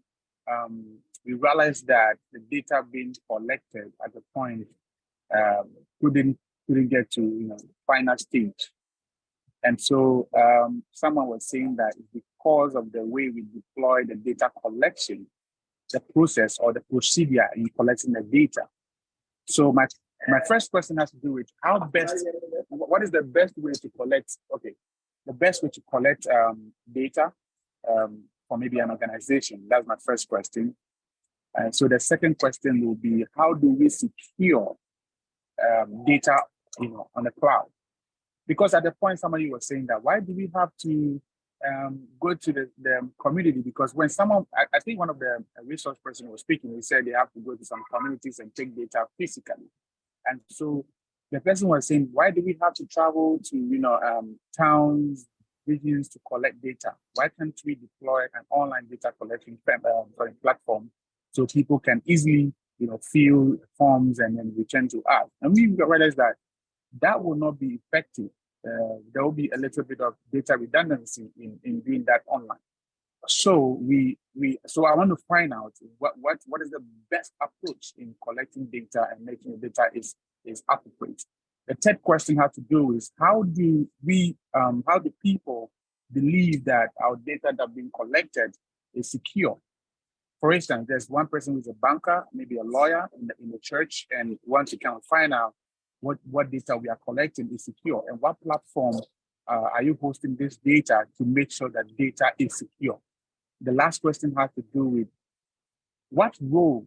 we realized that the data being collected at the point couldn't get to final stage. And so someone was saying that because of the way we deploy the data collection, the process or the procedure in collecting the data. So my first question has to do with what is the best way to collect, the best way to collect data for maybe an organization? That's my first question. So the second question will be, how do we secure data on the cloud? Because at the point somebody was saying that, why do we have to go to the community? Because when someone, I think one of the resource person was speaking, he said they have to go to some communities and take data physically. And so the person was saying, why do we have to travel to towns, regions to collect data? Why can't we deploy an online data collection platform so people can easily fill forms and then return to us? And we realized that will not be effective. There will be a little bit of data redundancy in doing that online. So so I want to find out what is the best approach in collecting data and making the data is appropriate. The third question has to do with how do people believe that our data that being collected is secure? For instance, there's one person who's a banker, maybe a lawyer in the church, and wants to kind of find out what data we are collecting is secure, and what platform are you hosting this data to make sure that data is secure? The last question has to do with what role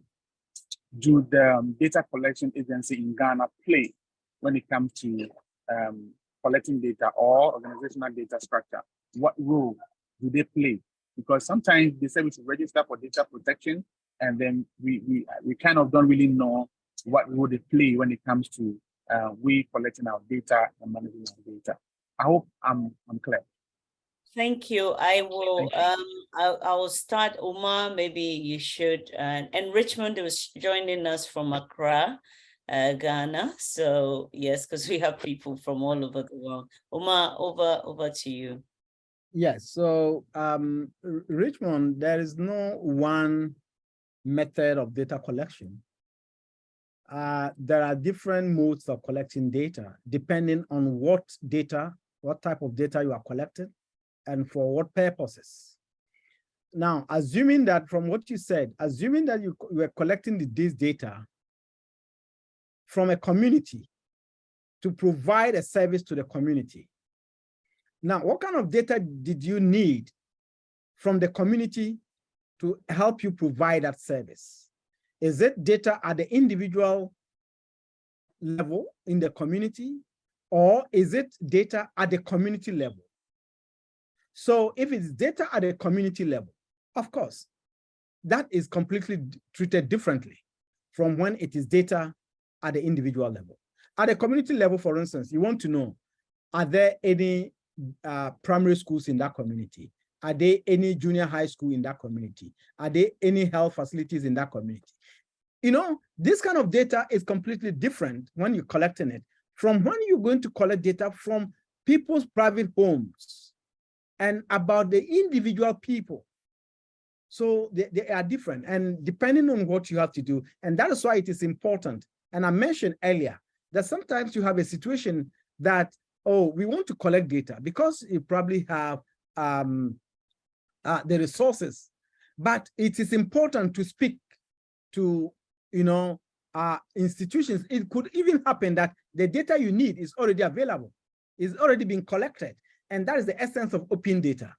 do the data collection agency in Ghana play when it comes to collecting data or organizational data structure? What role do they play? Because sometimes they say we should register for data protection, and then we kind of don't really know what role they play when it comes to we collecting our data and managing our data. I hope I'm clear. Thank you. I will I will start. Omar, maybe you should, and Richmond was joining us from Accra, Ghana. So yes, because we have people from all over the world. Omar, over to you. Yes, so Richmond, there is no one method of data collection. There are different modes of collecting data, depending on what type of data you are collecting, and for what purposes. Now, assuming that from what you said, assuming that you were collecting this data from a community to provide a service to the community. Now, what kind of data did you need from the community to help you provide that service? Is it data at the individual level in the community, or is it data at the community level? So if it's data at the community level, of course, that is completely treated differently from when it is data at the individual level. At the community level, for instance, you want to know, are there any primary schools in that community? Are there any junior high school in that community? Are there any health facilities in that community? This kind of data is completely different when you're collecting it from when you're going to collect data from people's private homes and about the individual people. So they are different, and depending on what you have to do, and that is why it is important. And I mentioned earlier that sometimes you have a situation that, we want to collect data because you probably have the resources, but it is important to speak to institutions. It could even happen that the data you need is already available, is already being collected, and that is the essence of open data.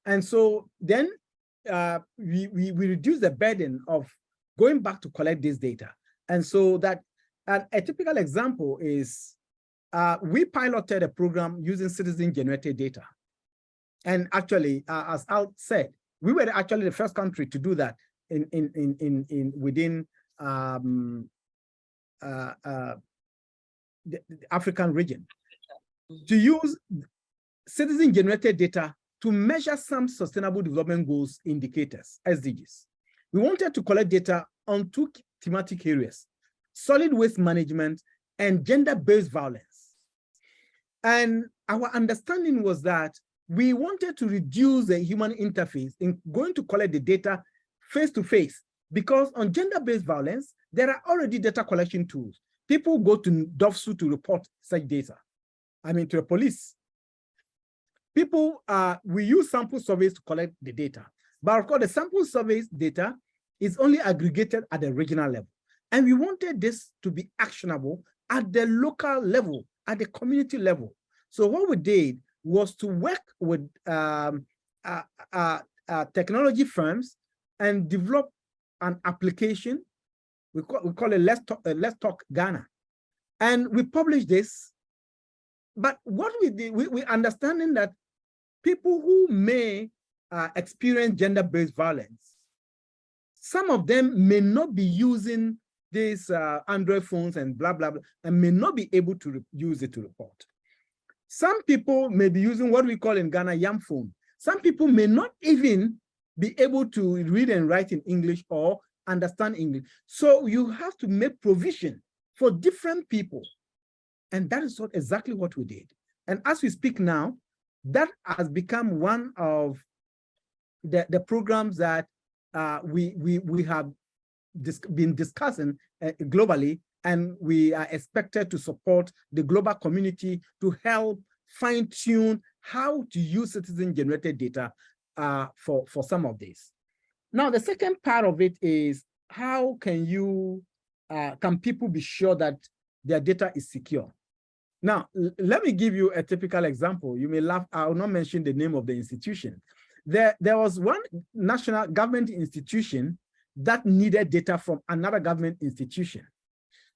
And so then we reduce the burden of going back to collect this data. And so that a typical example is we piloted a program using citizen-generated data. And actually, as Al said, we were actually the first country to do that within the African region, to use citizen-generated data to measure some sustainable development goals indicators, SDGs. We wanted to collect data on two thematic areas: solid waste management and gender-based violence. And our understanding was that we wanted to reduce the human interface in going to collect the data face-to-face, because on gender-based violence, there are already data collection tools. People go to DOFSU to report such data, to the police. People, we use sample surveys to collect the data. But of course, the sample surveys data is only aggregated at the regional level. And we wanted this to be actionable at the local level, at the community level. So what we did was to work with technology firms and develop an application. We call it Let's Talk Ghana. And we published this. But what we did, we understanding that people who may experience gender-based violence, some of them may not be using these Android phones and blah, blah, blah, and may not be able to use it to report. Some people may be using what we call in Ghana, yam phone. Some people may not even be able to read and write in English or understand English. So you have to make provision for different people. And that is exactly what we did. And as we speak now, that has become one of the programs that we have been discussing globally, and we are expected to support the global community to help fine-tune how to use citizen-generated data for some of this. Now, the second part of it is how can people be sure that their data is secure? Now, let me give you a typical example. You may laugh, I will not mention the name of the institution. There was one national government institution that needed data from another government institution.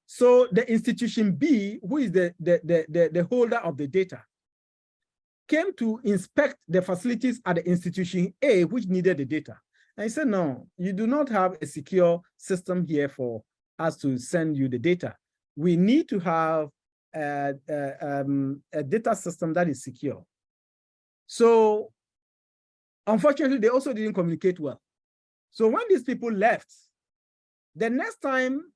So the institution B, who is the holder of the data, came to inspect the facilities at the institution A, which needed the data. And he said, no, you do not have a secure system here for us to send you the data. We need to have a data system that is secure. So unfortunately, they also didn't communicate well. So when these people left, the next time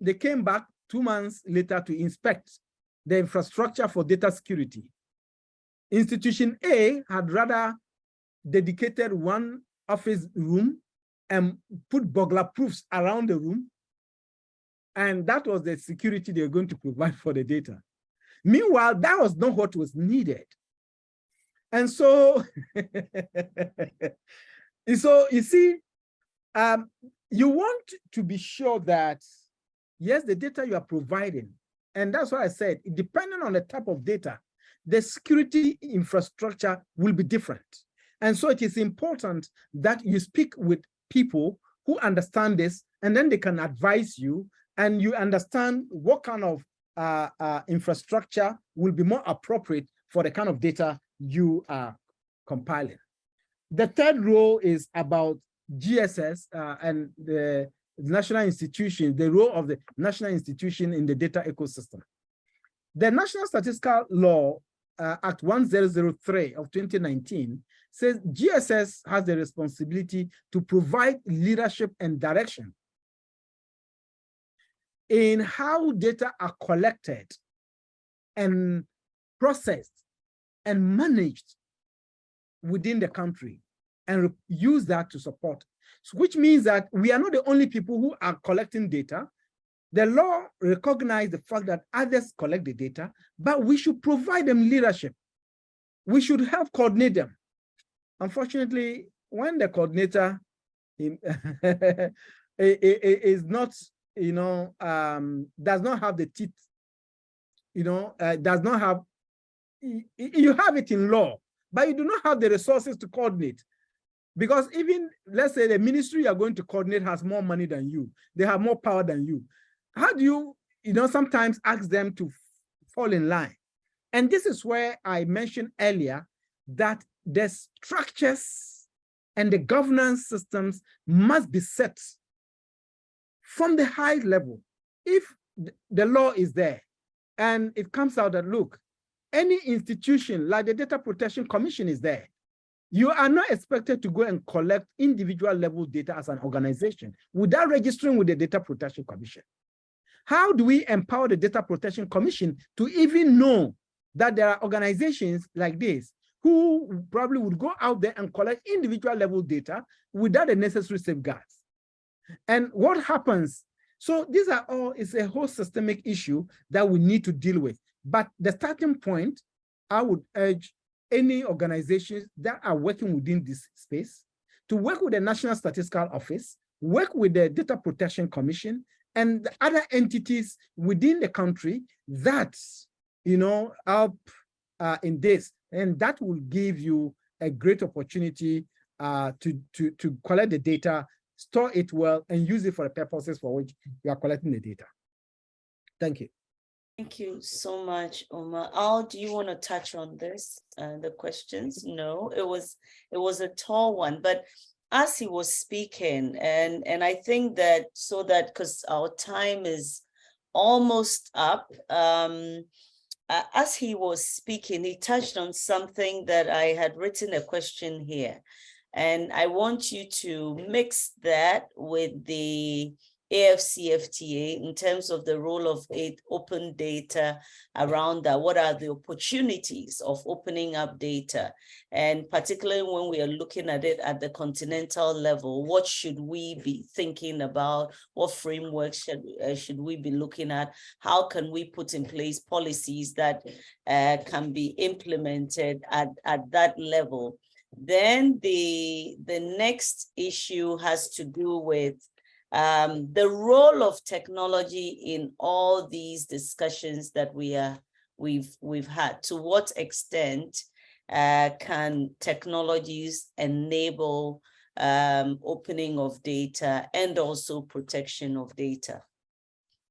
they came back 2 months later to inspect the infrastructure for data security, Institution A had rather dedicated one office room and put burglar proofs around the room. And that was the security they were going to provide for the data. Meanwhile, that was not what was needed. And so, so you see, you want to be sure that, yes, the data you are providing, and that's why I said, depending on the type of data, the security infrastructure will be different. And so it is important that you speak with people who understand this, and then they can advise you, and you understand what kind of infrastructure will be more appropriate for the kind of data you are compiling. The third role is about GSS and the national institution, the role of the national institution in the data ecosystem. The National Statistical Law, Act 1003 of 2019, says GSS has the responsibility to provide leadership and direction in how data are collected and processed and managed within the country, and use that to support. So, which means that we are not the only people who are collecting data. The law recognizes the fact that others collect the data, but we should provide them leadership. We should help coordinate them. Unfortunately, when the coordinator is not, does not have the teeth, does not have, you have it in law, but you do not have the resources to coordinate. Because even, let's say the ministry you are going to coordinate has more money than you, they have more power than you. How do you, sometimes ask them to fall in line? And this is where I mentioned earlier that the structures and the governance systems must be set from the high level. If the law is there and it comes out that, look, any institution like the Data Protection Commission is there, You are not expected to go and collect individual level data as an organization without registering with the Data Protection Commission. How do we empower the Data Protection Commission to even know that there are organizations like this who probably would go out there and collect individual level data without the necessary safeguards? And what happens? So these are all, it's a whole systemic issue that we need to deal with. But the starting point, I would urge any organizations that are working within this space to work with the National Statistical Office, work with the Data Protection Commission, and the other entities within the country that, help in this. And that will give you a great opportunity to collect the data, store it well, and use it for the purposes for which you are collecting the data. Thank you. Thank you so much, Omar. Al, do you want to touch on this, the questions? No, it was a tall one, but as he was speaking, and I think that because our time is almost up, as he was speaking, he touched on something that I had written a question here, and I want you to mix that with the AFCFTA in terms of the role of open data around that. What are the opportunities of opening up data? And particularly when we are looking at it at the continental level, what should we be thinking about? What framework should we be looking at? How can we put in place policies that can be implemented at that level? Then the next issue has to do with the role of technology in all these discussions that we've had. To what extent can technologies enable opening of data and also protection of data?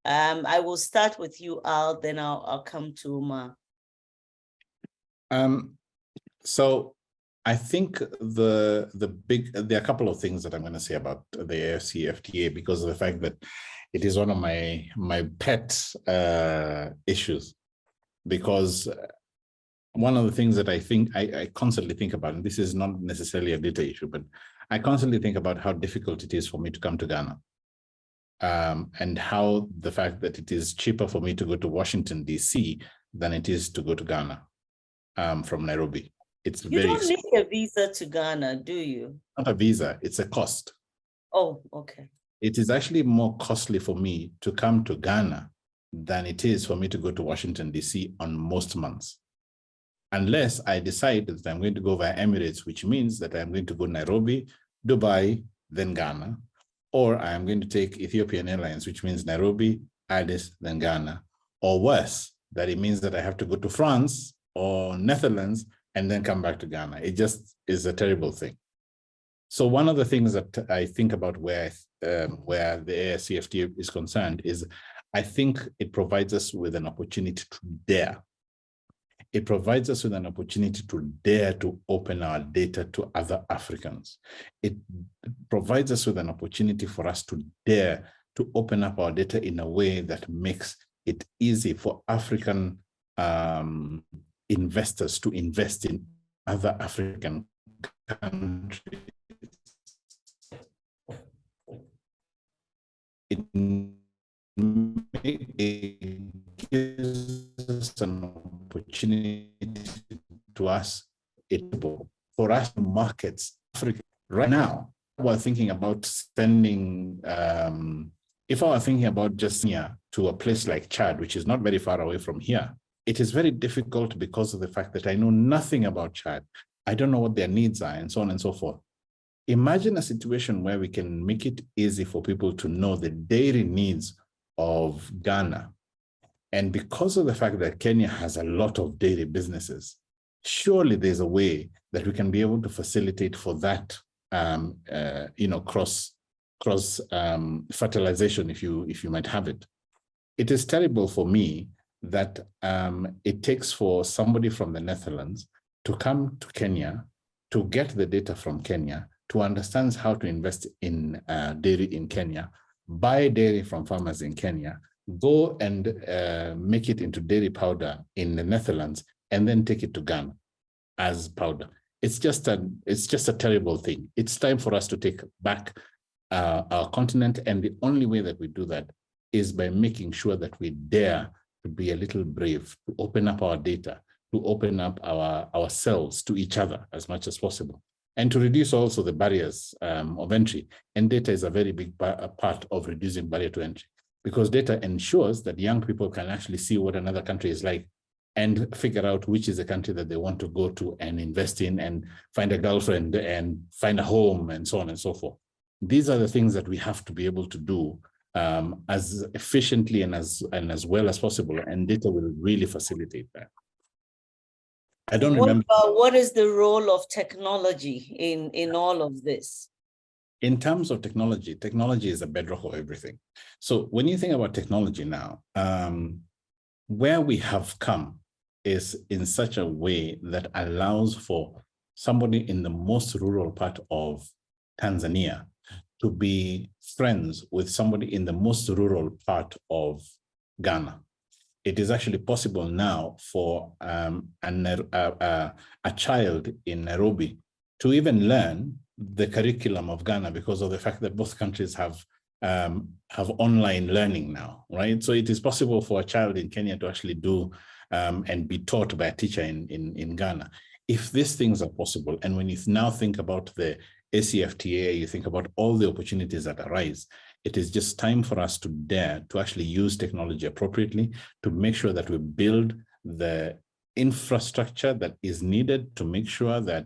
I will start with you, Al, then I'll come to Omar. So I think there are a couple of things that I'm going to say about the AFCFTA because of the fact that it is one of my pet issues. Because one of the things that I think I constantly think about, and this is not necessarily a data issue, but I constantly think about how difficult it is for me to come to Ghana, and how the fact that it is cheaper for me to go to Washington, DC than it is to go to Ghana from Nairobi. It's you don't need a visa to Ghana, do you? Not a visa, it's a cost. Oh, okay. It is actually more costly for me to come to Ghana than it is for me to go to Washington, DC on most months. Unless I decide that I'm going to go via Emirates, which means that I'm going to go Nairobi, Dubai, then Ghana, or I'm going to take Ethiopian Airlines, which means Nairobi, Addis, then Ghana, or worse, that it means that I have to go to France or Netherlands and then come back to Ghana. It just is a terrible thing. So one of the things that I think about where the AFCFTA is concerned is I think it provides us with an opportunity to dare. It provides us with an opportunity to dare to open our data to other Africans. It provides us with an opportunity for us to dare to open up our data in a way that makes it easy for African investors to invest in other African countries. It gives us an opportunity to us, for us markets, Africa. Right now, we're thinking about sending, if I were thinking about just here to a place like Chad, which is not very far away from here, it is very difficult because of the fact that I know nothing about Chad. I don't know what their needs are and so on and so forth. Imagine a situation where we can make it easy for people to know the daily needs of Ghana. And because of the fact that Kenya has a lot of daily businesses, surely there's a way that we can be able to facilitate for that, cross fertilization, if you might have it. It is terrible for me that it takes for somebody from the Netherlands to come to Kenya, to get the data from Kenya, to understand how to invest in dairy in Kenya, buy dairy from farmers in Kenya, go and make it into dairy powder in the Netherlands, and then take it to Ghana as powder. it's just a terrible thing. It's time for us to take back our continent, and the only way that we do that is by making sure that we dare to be a little brave, to open up our data, to open up ourselves to each other as much as possible, and to reduce also the barriers of entry. And data is a very big part of reducing barrier to entry, because data ensures that young people can actually see what another country is like and figure out which is the country that they want to go to and invest in and find a girlfriend and find a home and so on and so forth. These are the things that we have to be able to do as efficiently and as well as possible, and data will really facilitate that. I don't remember. What is the role of technology in all of this? In terms of technology, technology is a bedrock of everything. So when you think about technology now, where we have come is in such a way that allows for somebody in the most rural part of Tanzania to be friends with somebody in the most rural part of Ghana. It is actually possible now for a child in Nairobi to even learn the curriculum of Ghana, because of the fact that both countries have online learning now, right? So it is possible for a child in Kenya to actually do and be taught by a teacher in Ghana. If these things are possible, and when you now think about the ACFTA, you think about all the opportunities that arise, it is just time for us to dare to actually use technology appropriately to make sure that we build the infrastructure that is needed to make sure that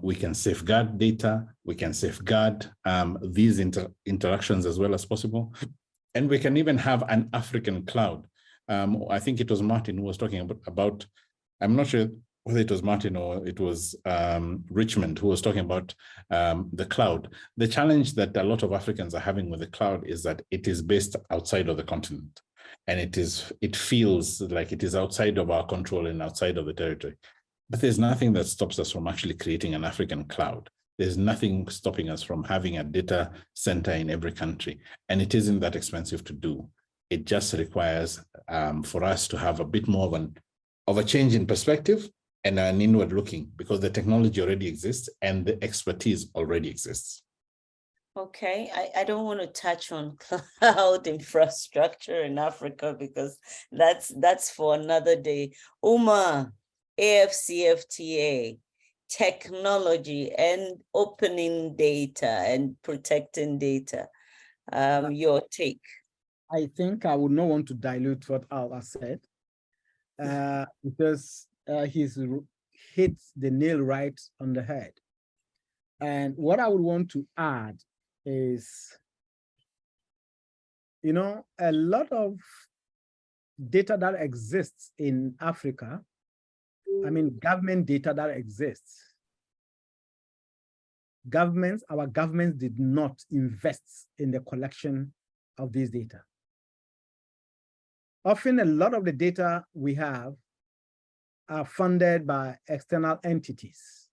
we can safeguard data, we can safeguard these interactions as well as possible. And we can even have an African cloud. I think it was Martin who was talking about I'm not sure whether it was Martin or it was Richmond who was talking about the cloud. The challenge that a lot of Africans are having with the cloud is that it is based outside of the continent. And it feels like it is outside of our control and outside of the territory. But there's nothing that stops us from actually creating an African cloud. There's nothing stopping us from having a data center in every country. And it isn't that expensive to do. It just requires for us to have a bit more of a change in perspective and an inward looking, because the technology already exists and the expertise already exists. Okay, I don't want to touch on cloud infrastructure in Africa because that's for another day. Omar, AFCFTA, technology and opening data and protecting data. Your take. I think I would not want to dilute what Al said because he's hit the nail right on the head. And what I would want to add is, you know, a lot of data that exists in Africa, I mean, government data that exists, our governments did not invest in the collection of these data. Often a lot of the data we have are funded by external entities.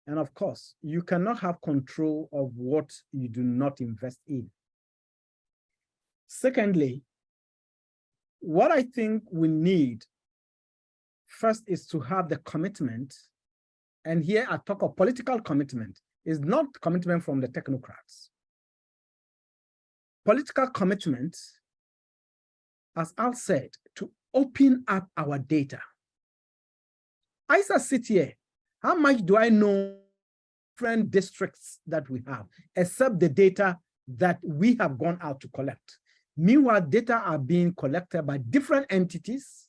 And of course, you cannot have control of what you do not invest in. Secondly, what I think we need first is to have the commitment, and here I talk of political commitment, is not commitment from the technocrats. Political commitment, as Al said, to open up our data. I sit here, how much do I know different districts that we have, except the data that we have gone out to collect? Meanwhile, data are being collected by different entities.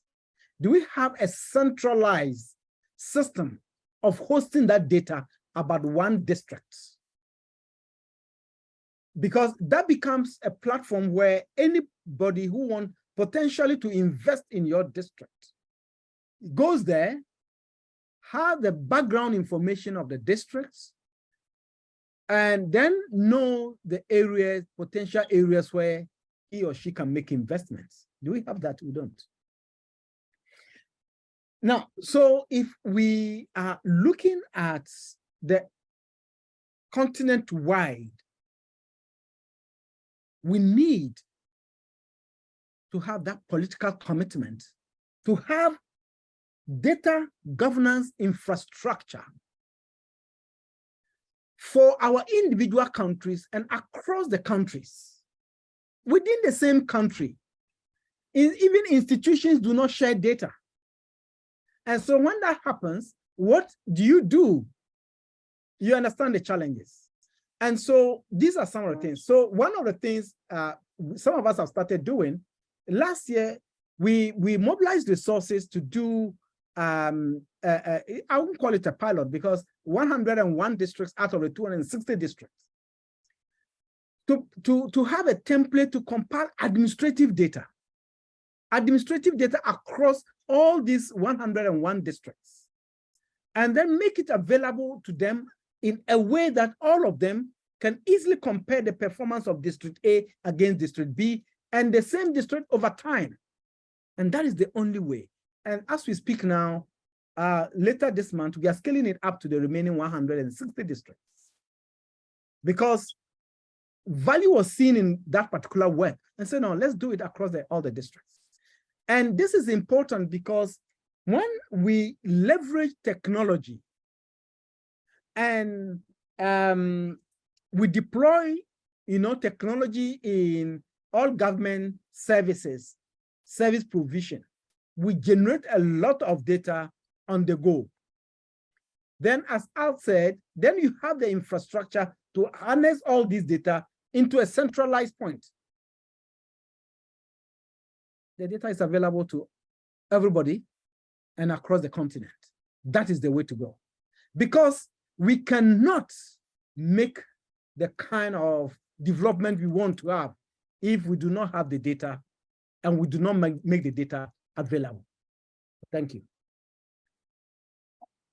Do we have a centralized system of hosting that data about one district? Because that becomes a platform where anybody who wants potentially to invest in your district goes there, have the background information of the districts, and then know the areas, potential areas where he or she can make investments. Do we have that? We don't. Now, so if we are looking at the continent-wide, we need to have that political commitment to have data governance infrastructure for our individual countries and across the countries. Within the same country, even institutions do not share data. And so when that happens, what do? You understand the challenges. And so these are some of the things. So one of the things some of us have started doing, last year, we mobilized resources to do, I wouldn't call it a pilot because 101 districts out of the 260 districts, to have a template to compile administrative data across all these 101 districts, and then make it available to them in a way that all of them can easily compare the performance of District A against District B and the same district over time. And that is the only way. And as we speak now, later this month, we are scaling it up to the remaining 160 districts, because value was seen in that particular work. And so, no, let's do it across all the districts. And this is important because when we leverage technology and we deploy, technology in all government services, service provision, we generate a lot of data on the go. Then, as Al said, then you have the infrastructure to harness all this data into a centralized point. The data is available to everybody and across the continent. That is the way to go. Because we cannot make the kind of development we want to have if we do not have the data and we do not make the data available. Thank you.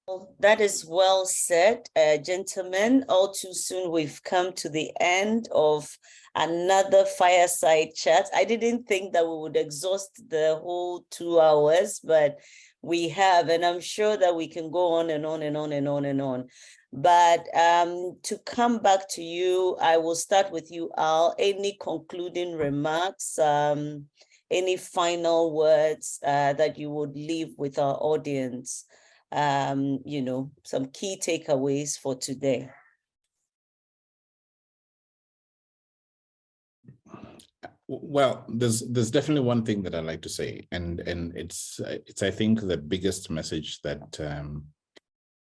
Well, that is well said, gentlemen. All too soon, we've come to the end of another fireside chat. I didn't think that we would exhaust the whole 2 hours, but we have, and I'm sure that we can go on and on and on and on and on. But to come back to you, I will start with you, Al. Any concluding remarks, any final words that you would leave with our audience? Some key takeaways for today. Well, there's definitely one thing that I like to say, and it's I think the biggest message that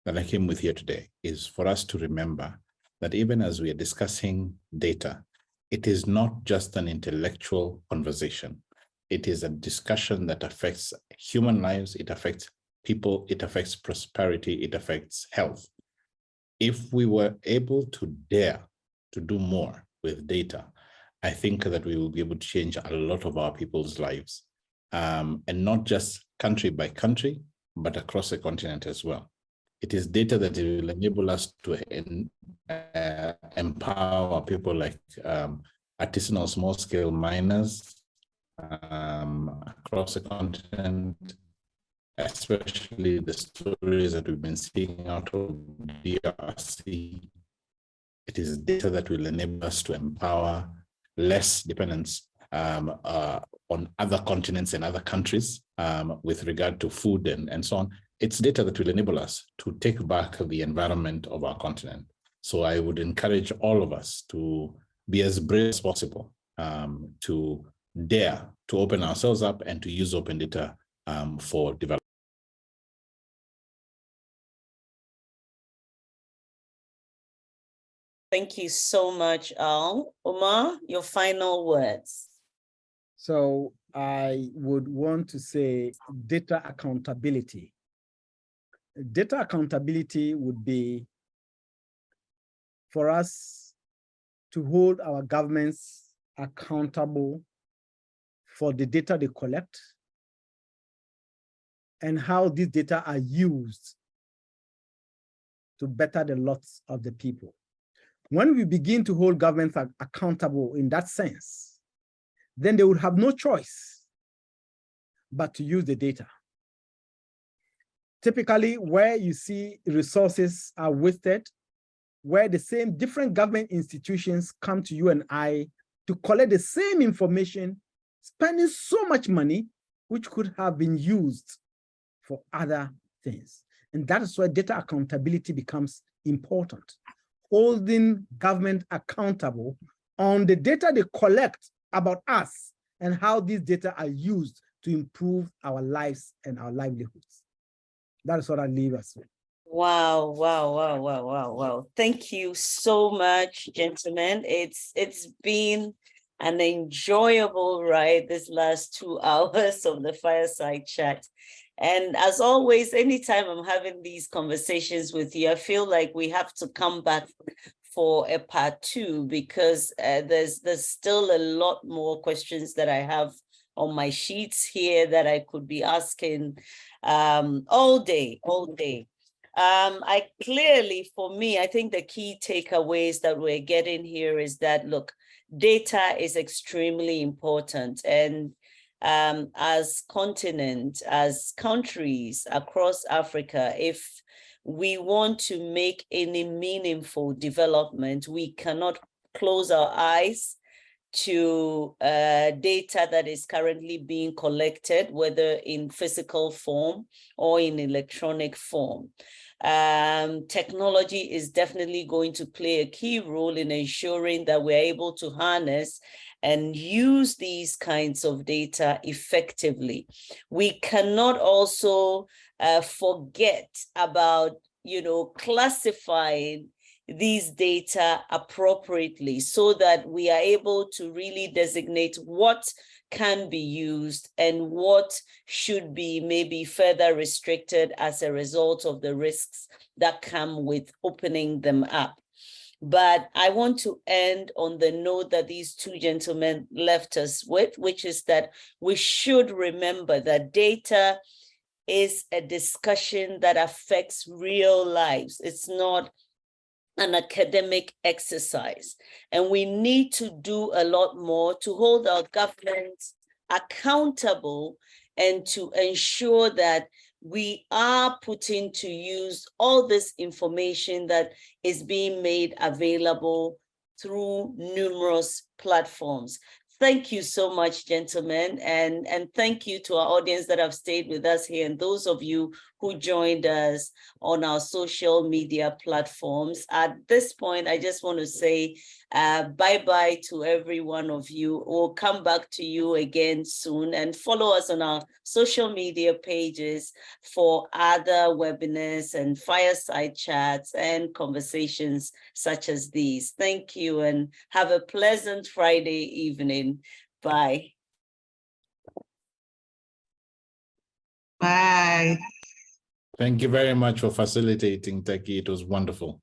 I came with here today is for us to remember that even as we are discussing data, it is not just an intellectual conversation. It is a discussion that affects human lives. It affects people. It affects prosperity. It affects health. If we were able to dare to do more with data, I think that we will be able to change a lot of our people's lives, and not just country by country, but across the continent as well. It is data that will enable us to empower people like artisanal small-scale miners across the continent, especially the stories that we've been seeing out of DRC. It is data that will enable us to empower less dependence on other continents and other countries with regard to food and so on. It's data that will enable us to take back the environment of our continent. So I would encourage all of us to be as brave as possible, to dare to open ourselves up and to use open data for development. Thank you so much, Al. Omar, your final words. So I would want to say data accountability. Data accountability would be for us to hold our governments accountable for the data they collect and how these data are used to better the lots of the people. When we begin to hold governments accountable in that sense, then they would have no choice but to use the data. Typically, where you see resources are wasted, where the same different government institutions come to you and I to collect the same information, spending so much money, which could have been used for other things. And that is why data accountability becomes important. Holding government accountable on the data they collect about us and how these data are used to improve our lives and our livelihoods. That is what I leave us with. Wow, wow, wow, wow, wow, wow. Thank you so much, gentlemen. It's been an enjoyable ride this last 2 hours of the fireside chat. And as always, anytime I'm having these conversations with you, I feel like we have to come back for a part 2, because there's still a lot more questions that I have on my sheets here that I could be asking all day. I clearly, for me, I think the key takeaways that we're getting here is that, look, data is extremely important. And as continent, as countries across Africa, if we want to make any meaningful development, we cannot close our eyes to data that is currently being collected, whether in physical form or in electronic form. Technology is definitely going to play a key role in ensuring that we're able to harness and use these kinds of data effectively. We cannot also forget about, classifying these data appropriately so that we are able to really designate what can be used and what should be maybe further restricted as a result of the risks that come with opening them up. But I want to end on the note that these two gentlemen left us with, which is that we should remember that data is a discussion that affects real lives. It's not an academic exercise. And we need to do a lot more to hold our governments accountable and to ensure that we are putting to use all this information that is being made available through numerous platforms. Thank you so much, gentlemen, and thank you to our audience that have stayed with us here and those of you who joined us on our social media platforms. At this point, I just want to say bye-bye to every one of you. We'll come back to you again soon, and follow us on our social media pages for other webinars and fireside chats and conversations such as these. Thank you, and have a pleasant Friday evening. Bye. Bye. Thank you very much for facilitating, Teki. It was wonderful.